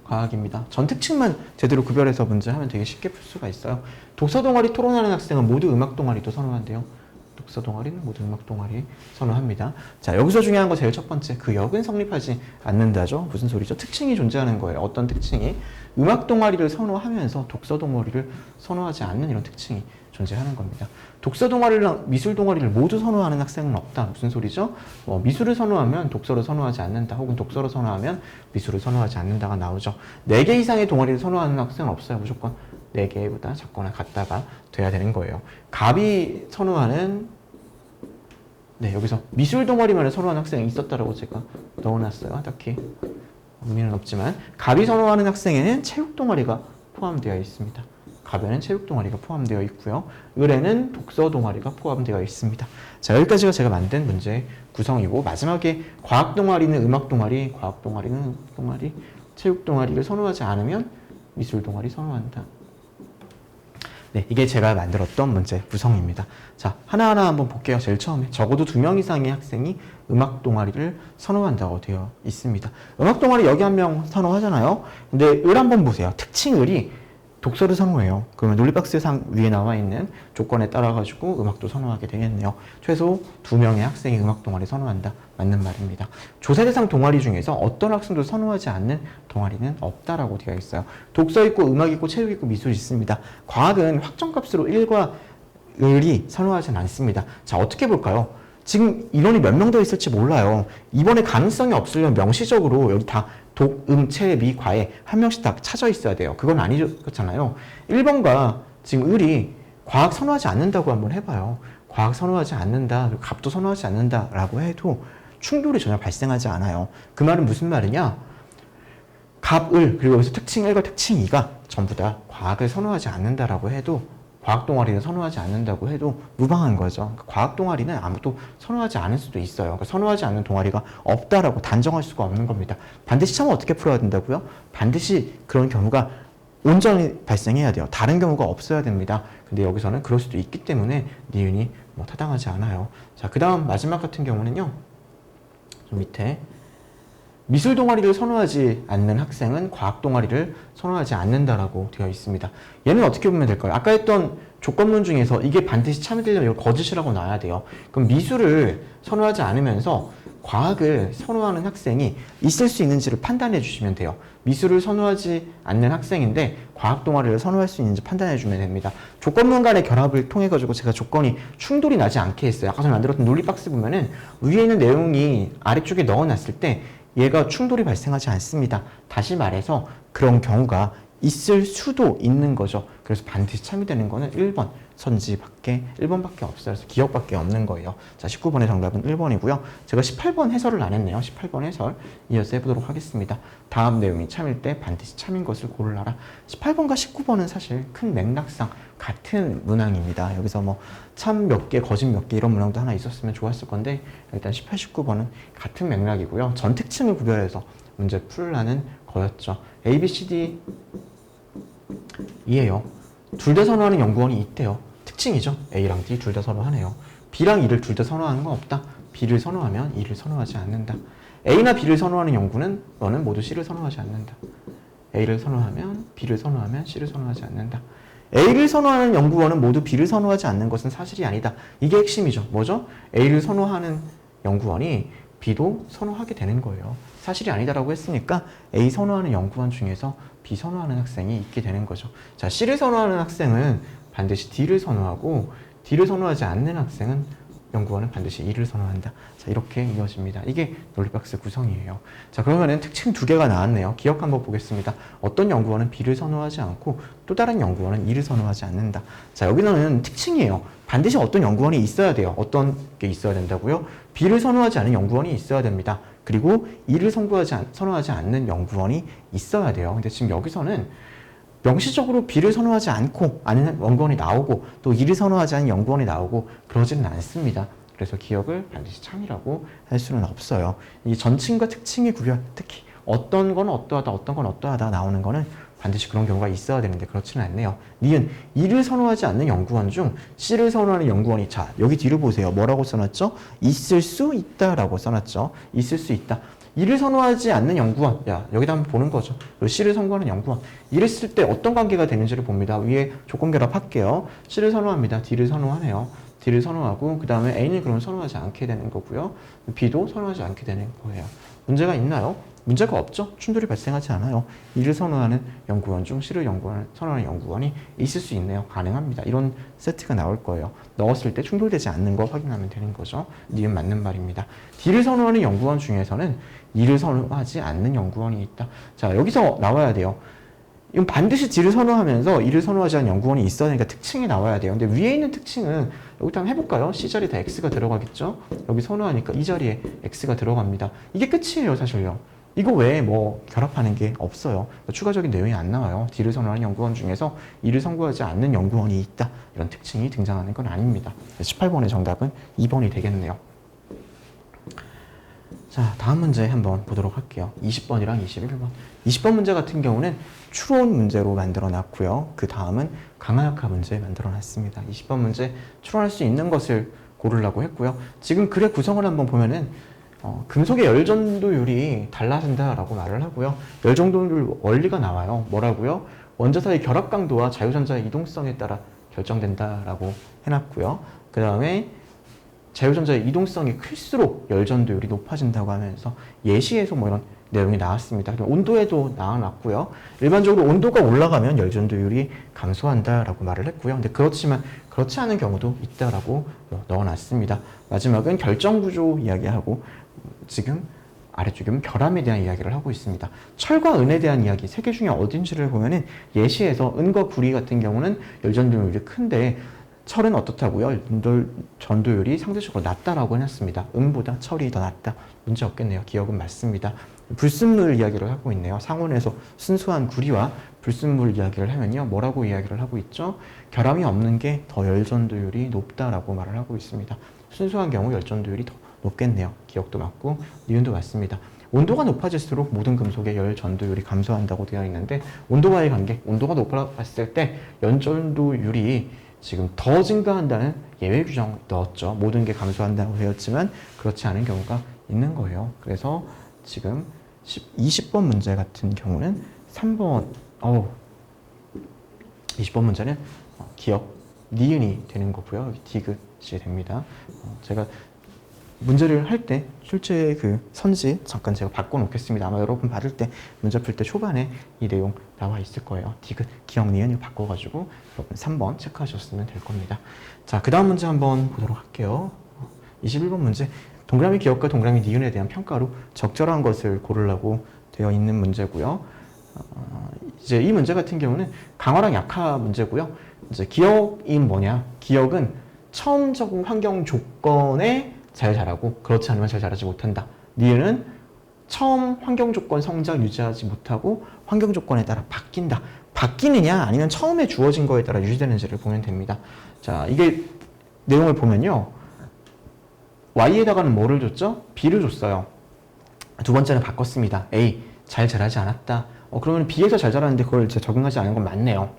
과학입니다. 전 특징만 제대로 구별해서 문제 하면 되게 쉽게 풀 수가 있어요. 독서 동아리 토론하는 학생은 모두 음악 동아리도 선호한대요. 독서 동아리는 모두 음악 동아리 선호합니다. 자, 여기서 중요한 거 제일 첫 번째, 그 역은 성립하지 않는다죠. 무슨 소리죠? 특징이 존재하는 거예요. 어떤 특징이? 음악 동아리를 선호하면서 독서 동아리를 선호하지 않는 이런 특징이 존재하는 겁니다. 독서 동아리랑 미술 동아리를 모두 선호하는 학생은 없다. 무슨 소리죠? 미술을 선호하면 독서를 선호하지 않는다. 혹은 독서를 선호하면 미술을 선호하지 않는다가 나오죠. 4개 이상의 동아리를 선호하는 학생은 없어요. 무조건 4개보다 작거나 같다가 돼야 되는 거예요. 갑이 선호하는 여기서 미술 동아리만을 선호하는 학생이 있었다라고 제가 넣어놨어요. 딱히 의미는 없지만 갑이 선호하는 학생에는 체육 동아리가 포함되어 있습니다. 갑에는 체육 동아리가 포함되어 있고요. 을에는 독서 동아리가 포함되어 있습니다. 자, 여기까지가 제가 만든 문제의 구성이고 마지막에 과학 동아리는 음악 동아리, 과학 동아리는 음악 동아리, 체육 동아리를 선호하지 않으면 미술 동아리 선호한다. 네, 이게 제가 만들었던 문제 구성입니다. 자, 하나하나 한번 볼게요. 제일 처음에 적어도 2명 이상의 학생이 음악 동아리를 선호한다고 되어 있습니다. 음악 동아리 여기 1명 선호하잖아요. 근데 을 한번 보세요. 특징 을이 독서를 선호해요. 그러면 논리박스 상 위에 나와 있는 조건에 따라 가지고 음악도 선호하게 되겠네요. 최소 2명의 학생이 음악 동아리 선호한다. 맞는 말입니다. 조사 대상 동아리 중에서 어떤 학생도 선호하지 않는 동아리는 없다라고 되어 있어요. 독서 있고 음악 있고 체육 있고 미술이 있습니다. 과학은 확정값으로 1과 을이 선호하진 않습니다. 자, 어떻게 볼까요? 지금 인원이 몇 명 더 있을지 몰라요. 이번에 가능성이 없으려면 명시적으로 여기 다 독, 체, 미, 과에 한 명씩 다 찾아 있어야 돼요. 그건 아니잖아요. 1번과 지금 을이 과학 선호하지 않는다고 한번 해봐요. 과학 선호하지 않는다, 갑도 선호하지 않는다라고 해도 충돌이 전혀 발생하지 않아요. 그 말은 무슨 말이냐? 갑, 을, 그리고 여기서 특징 1과 특징 2가 전부 다 과학을 선호하지 않는다라고 해도 과학 동아리를 선호하지 않는다고 해도 무방한 거죠. 과학 동아리는 아무도 선호하지 않을 수도 있어요. 그러니까 선호하지 않는 동아리가 없다라고 단정할 수가 없는 겁니다. 반드시 참을 어떻게 풀어야 된다고요? 반드시 그런 경우가 온전히 발생해야 돼요. 다른 경우가 없어야 됩니다. 근데 여기서는 그럴 수도 있기 때문에 니은이 타당하지 않아요. 자, 그 다음 마지막 같은 경우는요. 좀 밑에 미술 동아리를 선호하지 않는 학생은 과학 동아리를 선호하지 않는다라고 되어 있습니다. 얘는 어떻게 보면 될까요? 아까 했던 조건문 중에서 이게 반드시 참여되려면 이걸 거짓이라고 놔야 돼요. 그럼 미술을 선호하지 않으면서 과학을 선호하는 학생이 있을 수 있는지를 판단해 주시면 돼요. 미술을 선호하지 않는 학생인데 과학 동아리를 선호할 수 있는지 판단해 주면 됩니다. 조건문 간의 결합을 통해 가지고 제가 조건이 충돌이 나지 않게 했어요. 아까 전에 만들었던 논리박스 보면은 위에 있는 내용이 아래쪽에 넣어놨을 때 얘가 충돌이 발생하지 않습니다. 다시 말해서 그런 경우가 있을 수도 있는 거죠. 그래서 반드시 참여되는 거는 1번 선지밖에 1번밖에 없어요. 그래서 기억밖에 없는 거예요. 자, 19번의 정답은 1번이고요. 제가 18번 해설을 안 했네요. 18번 해설 이어서 해보도록 하겠습니다. 다음 내용이 참일 때 반드시 참인 것을 고르라. 18번과 19번은 사실 큰 맥락상 같은 문항입니다. 여기서 참 몇 개, 거짓 몇 개 이런 문항도 하나 있었으면 좋았을 건데 일단 18, 19번은 같은 맥락이고요. 전 특징을 구별해서 문제 풀라는 거였죠. A, B, C, D 이에요. 둘 다 선호하는 연구원이 있대요. 특징이죠. A랑 D 둘 다 선호하네요. B랑 E를 둘 다 선호하는 건 없다. B를 선호하면 E를 선호하지 않는다. A나 B를 선호하는 연구는 너는 모두 C를 선호하지 않는다. A를 선호하면 B를 선호하면 C를 선호하지 않는다. A를 선호하는 연구원은 모두 B를 선호하지 않는 것은 사실이 아니다. 이게 핵심이죠. 뭐죠? A를 선호하는 연구원이 B도 선호하게 되는 거예요. 사실이 아니다라고 했으니까 A 선호하는 연구원 중에서 B 선호하는 학생이 있게 되는 거죠. 자, C를 선호하는 학생은 반드시 D를 선호하고 D를 선호하지 않는 학생은 연구원은 반드시 E를 선호한다. 자, 이렇게 이어집니다. 이게 논리박스 구성이에요. 자, 그러면은 특징 두 개가 나왔네요. 기억 한번 보겠습니다. 어떤 연구원은 B를 선호하지 않고 또 다른 연구원은 E를 선호하지 않는다. 자, 여기는 특징이에요. 반드시 어떤 연구원이 있어야 돼요. 어떤 게 있어야 된다고요? B를 선호하지 않은 연구원이 있어야 됩니다. 그리고 E를 선호하지 않는 연구원이 있어야 돼요. 근데 지금 여기서는 명시적으로 B를 선호하지 않고 않은 연구원이 나오고 또 E를 선호하지 않은 연구원이 나오고 그러지는 않습니다. 그래서 기억을 반드시 참이라고 할 수는 없어요. 이 전칭과 특징의 구별, 특히 어떤 건 어떠하다, 어떤 건 어떠하다 나오는 거는 반드시 그런 경우가 있어야 되는데 그렇지는 않네요. 니은 E를 선호하지 않는 연구원 중 C를 선호하는 연구원이, 자, 여기 뒤를 보세요. 뭐라고 써놨죠? 있을 수 있다라고 써놨죠. 있을 수 있다. E를 선호하지 않는 연구원, 야, 여기다 한번 보는 거죠. C를 선호하는 연구원. 이랬을 때 어떤 관계가 되는지를 봅니다. 위에 조건 결합할게요. C를 선호합니다. D를 선호하네요. D를 선호하고 그 다음에 A는 그럼 선호하지 않게 되는 거고요. B도 선호하지 않게 되는 거예요. 문제가 있나요? 문제가 없죠. 충돌이 발생하지 않아요. E를 선호하는 연구원 중 C를 선호하는 연구원이 있을 수 있네요. 가능합니다. 이런 세트가 나올 거예요. 넣었을 때 충돌되지 않는 거 확인하면 되는 거죠. 니은 맞는 말입니다. D를 선호하는 연구원 중에서는 E를 선호하지 않는 연구원이 있다. 자, 여기서 나와야 돼요. 이건 반드시 D를 선호하면서 E를 선호하지 않는 연구원이 있어야 되니까 특징이 나와야 돼요. 근데 위에 있는 특징은 여기다 한번 해볼까요? C자리에 다 X가 들어가겠죠? 여기 선호하니까 이 자리에 X가 들어갑니다. 이게 끝이에요, 사실요. 이거 외에 뭐 결합하는 게 없어요. 추가적인 내용이 안 나와요. D를 선호하는 연구원 중에서 E를 선호하지 않는 연구원이 있다. 이런 특징이 등장하는 건 아닙니다. 18번의 정답은 2번이 되겠네요. 자, 다음 문제 한번 보도록 할게요. 20번이랑 21번. 20번 문제 같은 경우는 추론 문제로 만들어 놨고요. 그 다음은 강화역학 문제 만들어 놨습니다. 20번 문제 추론할 수 있는 것을 고르려고 했고요. 지금 글의 구성을 한번 보면은 금속의 열전도율이 달라진다라고 말을 하고요. 열전도율 원리가 나와요. 뭐라고요? 원자 사이 결합 강도와 자유전자의 이동성에 따라 결정된다라고 해놨고요. 그 다음에 자유전자의 이동성이 클수록 열전도율이 높아진다고 하면서 예시에서 뭐 이런 내용이 나왔습니다. 온도에도 나와놨고요. 일반적으로 온도가 올라가면 열전도율이 감소한다라고 말을 했고요. 근데 그렇지만 그렇지 않은 경우도 있다라고 넣어놨습니다. 마지막은 결정구조 이야기하고 지금 아래쪽에 결함에 대한 이야기를 하고 있습니다. 철과 은에 대한 이야기, 세 개 중에 어딘지를 보면은 예시에서 은과 구리 같은 경우는 열전도율이 큰데 철은 어떻다고요? 전도율이 상대적으로 낮다라고 해놨습니다. 은보다 철이 더 낮다. 문제 없겠네요. 기억은 맞습니다. 불순물 이야기를 하고 있네요. 상온에서 순수한 구리와 불순물 이야기를 하면요. 뭐라고 이야기를 하고 있죠? 결함이 없는 게 더 열전도율이 높다라고 말을 하고 있습니다. 순수한 경우 열전도율이 더 높겠네요. 기억도 맞고 니은도 맞습니다. 온도가 높아질수록 모든 금속의 열전도율이 감소한다고 되어 있는데 온도와의 관계, 온도가 높아졌을 때 열전도율이 지금 더 증가한다는 예외 규정 넣었죠. 모든 게 감소한다고 되었지만 그렇지 않은 경우가 있는 거예요. 그래서 지금 20번 문제 같은 경우는 3번, 20번 문제는 기억, 니은이 되는 거고요. 디귿이 됩니다. 제가 문제를 할 때 출제 그 선지 잠깐 제가 바꿔놓겠습니다. 아마 여러분 받을 때 문제 풀 때 초반에 이 내용 나와 있을 거예요. 디귿, 기억, 니은을 바꿔가지고 여러분 3번 체크하셨으면 될 겁니다. 자, 그 다음 문제 한번 보도록 할게요. 21번 문제. 동그라미 기억과 동그라미 니은에 대한 평가로 적절한 것을 고르라고 되어 있는 문제고요. 이제 이 문제 같은 경우는 강화랑 약화 문제고요. 이제 기억이 뭐냐? 기억은 처음 적응 환경 조건에 잘 자라고 그렇지 않으면 잘 자라지 못한다. 니은은 처음 환경 조건 성장 유지하지 못하고 환경 조건에 따라 바뀐다. 바뀌느냐 아니면 처음에 주어진 거에 따라 유지되는지를 보면 됩니다. 자, 이게 내용을 보면요. Y에다가는 뭐를 줬죠? B를 줬어요. 두 번째는 바꿨습니다. A, 잘 자라지 않았다. 그러면 B에서 잘 자라는데 그걸 이제 적용하지 않은 건 맞네요.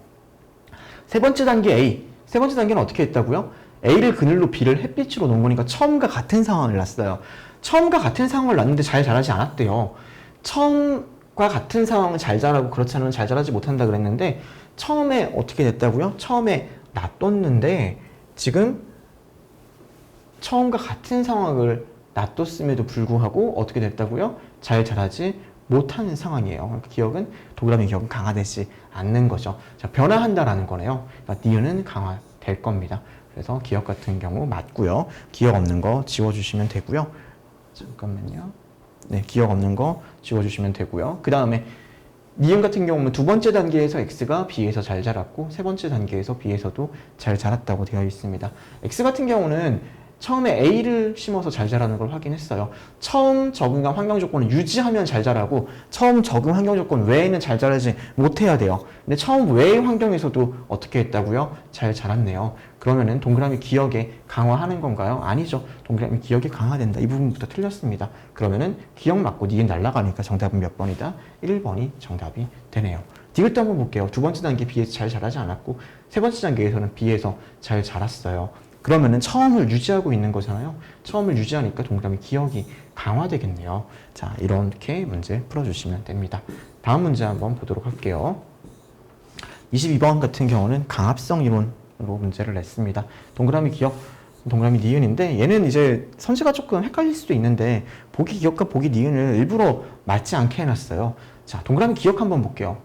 세 번째 단계 A, 세 번째 단계는 어떻게 했다고요? A를 그늘로 B를 햇빛으로 놓은 거니까 처음과 같은 상황을 놨어요. 처음과 같은 상황을 놨는데 잘 자라지 않았대요. 처음과 같은 상황을 잘 자라고 그렇지 않으면 잘 자라지 못한다 그랬는데 처음에 어떻게 됐다고요? 처음에 놔뒀는데 지금 처음과 같은 상황을 놔뒀음에도 불구하고 어떻게 됐다고요? 잘 자라지 못하는 상황이에요. 그러니까 기억은 동그라미 기억은 강화되지 않는 거죠. 자, 변화한다라는 거네요. 그러니까 니은은 강화될 겁니다. 그래서 기억 같은 경우 맞고요. 기억 없는 거 지워주시면 되고요. 잠깐만요. 네, 기억 없는 거 지워주시면 되고요. 그 다음에 니은 같은 경우는 두 번째 단계에서 X가 B에서 잘 자랐고 세 번째 단계에서 B에서도 잘 자랐다고 되어 있습니다. X 같은 경우는 처음에 A를 심어서 잘 자라는 걸 확인했어요. 처음 적응한 환경 조건을 유지하면 잘 자라고 처음 적응 환경 조건 외에는 잘 자라지 못해야 돼요. 근데 처음 외의 환경에서도 어떻게 했다고요? 잘 자랐네요. 그러면은 동그라미 기억에 강화하는 건가요? 아니죠. 동그라미 기억에 강화된다. 이 부분부터 틀렸습니다. 그러면은 기억 맞고 니은 날라가니까 정답은 몇 번이다? 1번이 정답이 되네요. 디귿도 한번 볼게요. 두 번째 단계 B에서 잘 자라지 않았고 세 번째 단계에서는 B에서 잘 자랐어요. 그러면은 처음을 유지하고 있는 거잖아요. 처음을 유지하니까 동그라미 기억이 강화되겠네요. 자, 이렇게 문제 풀어주시면 됩니다. 다음 문제 한번 보도록 할게요. 22번 같은 경우는 강합성 이론으로 문제를 냈습니다. 동그라미 기억, 동그라미 니은인데 얘는 이제 선지가 조금 헷갈릴 수도 있는데 보기 기억과 보기 니은을 일부러 맞지 않게 해놨어요. 자, 동그라미 기억 한번 볼게요.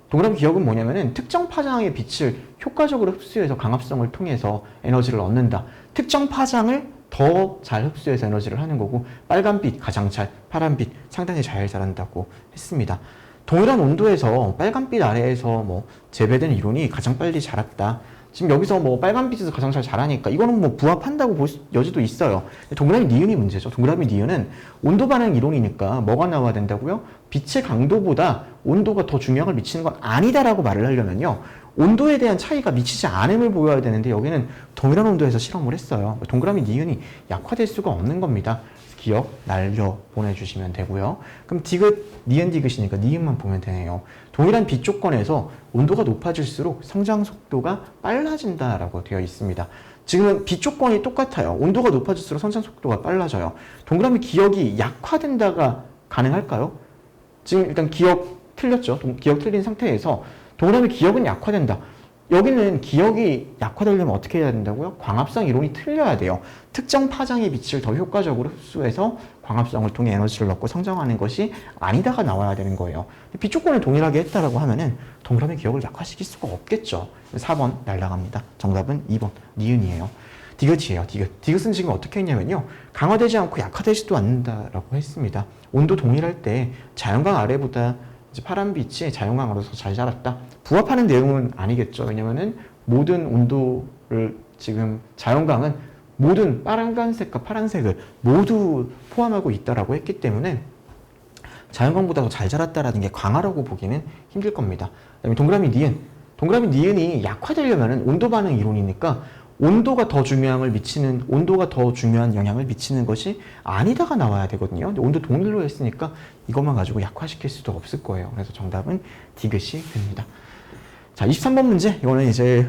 동그라미 기억은 뭐냐면은 특정 파장의 빛을 효과적으로 흡수해서 강합성을 통해서 에너지를 얻는다. 특정 파장을 더 잘 흡수해서 에너지를 하는 거고 빨간빛 가장 잘, 파란빛 상당히 잘 자란다고 했습니다. 동일한 온도에서 빨간빛 아래에서 뭐 재배된 이론이 가장 빨리 자랐다. 지금 여기서 뭐 빨간빛에서 가장 잘 자라니까 이거는 뭐 부합한다고 볼 여지도 있어요. 동그라미 니은이 문제죠. 동그라미 니은은 온도 반응 이론이니까 뭐가 나와야 된다고요? 빛의 강도보다 온도가 더 중요한 미치는 건 아니다라고 말을 하려면요. 온도에 대한 차이가 미치지 않음을 보여야 되는데 여기는 동일한 온도에서 실험을 했어요. 동그라미 니은이 약화될 수가 없는 겁니다. 기억 날려 보내주시면 되고요. 그럼 디귿, 니은 디귿이니까 니은만 보면 되네요. 동일한 빛 조건에서 온도가 높아질수록 성장 속도가 빨라진다라고 되어 있습니다. 지금은 빛 조건이 똑같아요. 온도가 높아질수록 성장 속도가 빨라져요. 동그라미 기억이 약화된다가 가능할까요? 지금 일단 기억 틀렸죠. 기억 틀린 상태에서 동그라미 기억은 약화된다. 여기는 기억이 약화되려면 어떻게 해야 된다고요? 광합성 이론이 틀려야 돼요. 특정 파장의 빛을 더 효과적으로 흡수해서 광합성을 통해 에너지를 얻고 성장하는 것이 아니다가 나와야 되는 거예요. 빛 조건을 동일하게 했다라고 하면은 동그라미 기억을 약화시킬 수가 없겠죠. 4번 날라갑니다. 정답은 2번 니은이에요. 디귿이에요. 디귿. 디귿은 지금 어떻게 했냐면요. 강화되지 않고 약화되지도 않는다라고 했습니다. 온도 동일할 때 자연광 아래보다 이제 파란빛이 자연광으로서 잘 자랐다. 부합하는 내용은 아니겠죠. 왜냐면은 모든 온도를 지금 자연광은 모든 빨간색과 파란색을 모두 포함하고 있다라고 했기 때문에 자연광보다 더 잘 자랐다라는 게 광화라고 보기는 힘들 겁니다. 그다음에 동그라미 니은. 동그라미 니은이 약화되려면은 온도 반응 이론이니까 온도가 더 중요한 영향을 미치는 것이 아니다가 나와야 되거든요. 근데 온도 동일로 했으니까 이것만 가지고 약화시킬 수도 없을 거예요. 그래서 정답은 디귿이 됩니다. 자, 23번 문제. 이거는 이제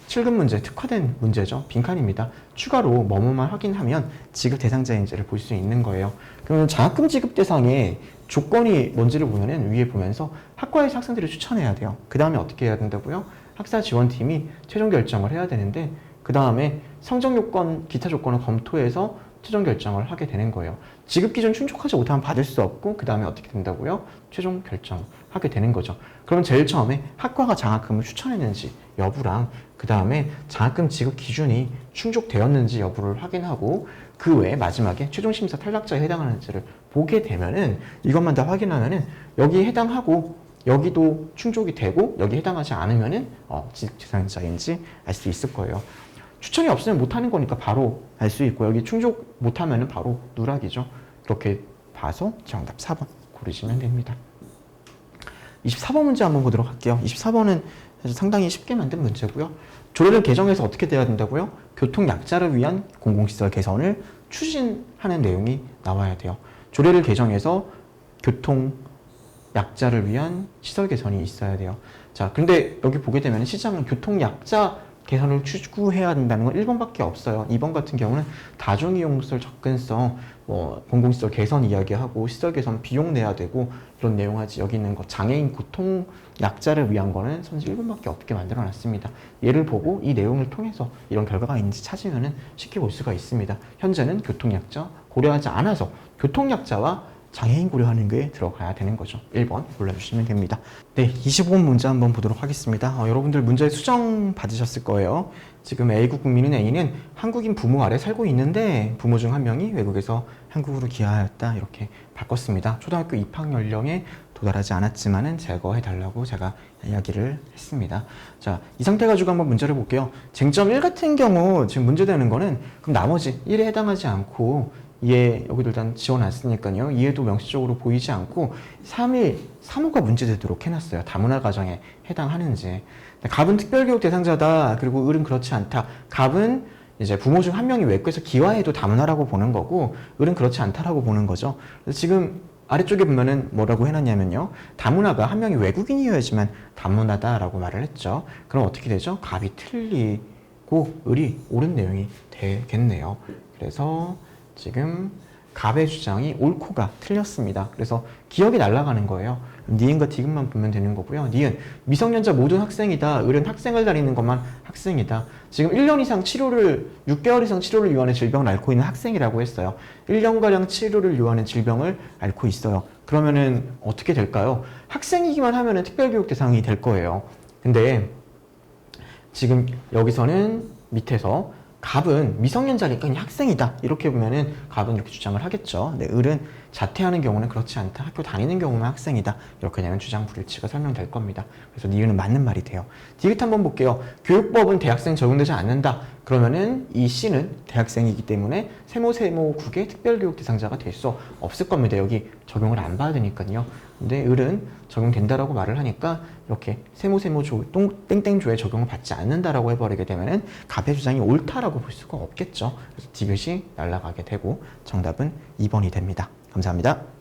7급 문제, 특화된 문제죠. 빈칸입니다. 추가로 뭐뭐만 확인하면 지급 대상자인지를 볼 수 있는 거예요. 그러면 장학금 지급 대상의 조건이 뭔지를 보면은 위에 보면서 학과에서 학생들을 추천해야 돼요. 그 다음에 어떻게 해야 된다고요? 학사 지원팀이 최종 결정을 해야 되는데 그 다음에 성적 요건, 기타 조건을 검토해서 최종 결정을 하게 되는 거예요. 지급 기준 충족하지 못하면 받을 수 없고 그 다음에 어떻게 된다고요? 최종 결정하게 되는 거죠. 그러면 제일 처음에 학과가 장학금을 추천했는지 여부랑 그 다음에 장학금 지급 기준이 충족되었는지 여부를 확인하고 그 외에 마지막에 최종 심사 탈락자에 해당하는지를 보게 되면은 이것만 다 확인하면은 여기에 해당하고 여기도 충족이 되고 여기 해당하지 않으면은 지급 대상자인지 알 수 있을 거예요. 추천이 없으면 못하는 거니까 바로 알 수 있고 여기 충족 못하면 바로 누락이죠. 그렇게 봐서 정답 4번 고르시면 됩니다. 24번 문제 한번 보도록 할게요. 24번은 사실 상당히 쉽게 만든 문제고요. 조례를 개정해서 어떻게 돼야 된다고요? 교통 약자를 위한 공공시설 개선을 추진하는 내용이 나와야 돼요. 조례를 개정해서 교통 약자를 위한 시설 개선이 있어야 돼요. 자, 근데 여기 보게 되면 시장은 교통 약자 개선을 추구해야 된다는 건 1번밖에 없어요. 2번 같은 경우는 다중이용시설 접근성, 공공시설 개선 이야기하고 시설 개선 비용 내야 되고 이런 내용 하지. 여기 있는 거 장애인 고통 약자를 위한 거는 선지 1번밖에 없게 만들어 놨습니다. 얘를 보고 이 내용을 통해서 이런 결과가 있는지 찾으면은 쉽게 볼 수가 있습니다. 현재는 교통약자 고려하지 않아서 교통약자와 장애인 고려하는 게 들어가야 되는 거죠. 1번 골라주시면 됩니다. 네, 25번 문제 한번 보도록 하겠습니다. 여러분들 문제 수정 받으셨을 거예요. 지금 A국 국민인 A는 한국인 부모 아래 살고 있는데 부모 중 한 명이 외국에서 한국으로 귀화하였다 이렇게 바꿨습니다. 초등학교 입학 연령에 도달하지 않았지만은 제거해 달라고 제가 이야기를 했습니다. 자, 이 상태 가지고 한번 문제를 볼게요. 쟁점 1 같은 경우 지금 문제되는 거는 그럼 나머지 1에 해당하지 않고 얘 여기도 일단 지워놨으니까요. 얘도 명시적으로 보이지 않고 3일 3호가 문제되도록 해놨어요. 다문화 가정에 해당하는지. 갑은 특별교육 대상자다. 그리고 을은 그렇지 않다. 갑은 이제 부모 중 한 명이 외국에서 기화해도 다문화라고 보는 거고 을은 그렇지 않다라고 보는 거죠. 그래서 지금 아래쪽에 보면은 뭐라고 해놨냐면요. 다문화가 한 명이 외국인이어야지만 다문화다라고 말을 했죠. 그럼 어떻게 되죠? 갑이 틀리고 을이 옳은 내용이 되겠네요. 그래서 지금 갑의 주장이 옳고가 틀렸습니다. 그래서 기억이 날아가는 거예요. 니은과 디귿만 보면 되는 거고요. 니은 미성년자 모든 학생이다. 을은 학생을 다니는 것만 학생이다. 지금 1년 이상 치료를 6개월 이상 치료를 요하는 질병을 앓고 있는 학생이라고 했어요. 1년가량 치료를 요하는 질병을 앓고 있어요. 그러면은 어떻게 될까요? 학생이기만 하면은 특별교육 대상이 될 거예요. 근데 지금 여기서는 밑에서 갑은 미성년자니까 그냥 학생이다 이렇게 보면은 갑은 이렇게 주장을 하겠죠. 네, 을은 자퇴하는 경우는 그렇지 않다. 학교 다니는 경우만 학생이다. 이렇게 되면 주장 불일치가 설명될 겁니다. 그래서 니은은 맞는 말이 돼요. 디귿 한번 볼게요. 교육법은 대학생 적용되지 않는다. 그러면은 이 C는 대학생이기 때문에 세모세모국의 특별교육 대상자가 될 수 없을 겁니다. 여기 적용을 안 받으니까요. 근데 을은 적용된다라고 말을 하니까 이렇게 세모세모조 땡땡조에 적용을 받지 않는다라고 해버리게 되면은 갑의 주장이 옳다라고 볼 수가 없겠죠. 그래서 디귿이 날아가게 되고 정답은 2번이 됩니다. 감사합니다.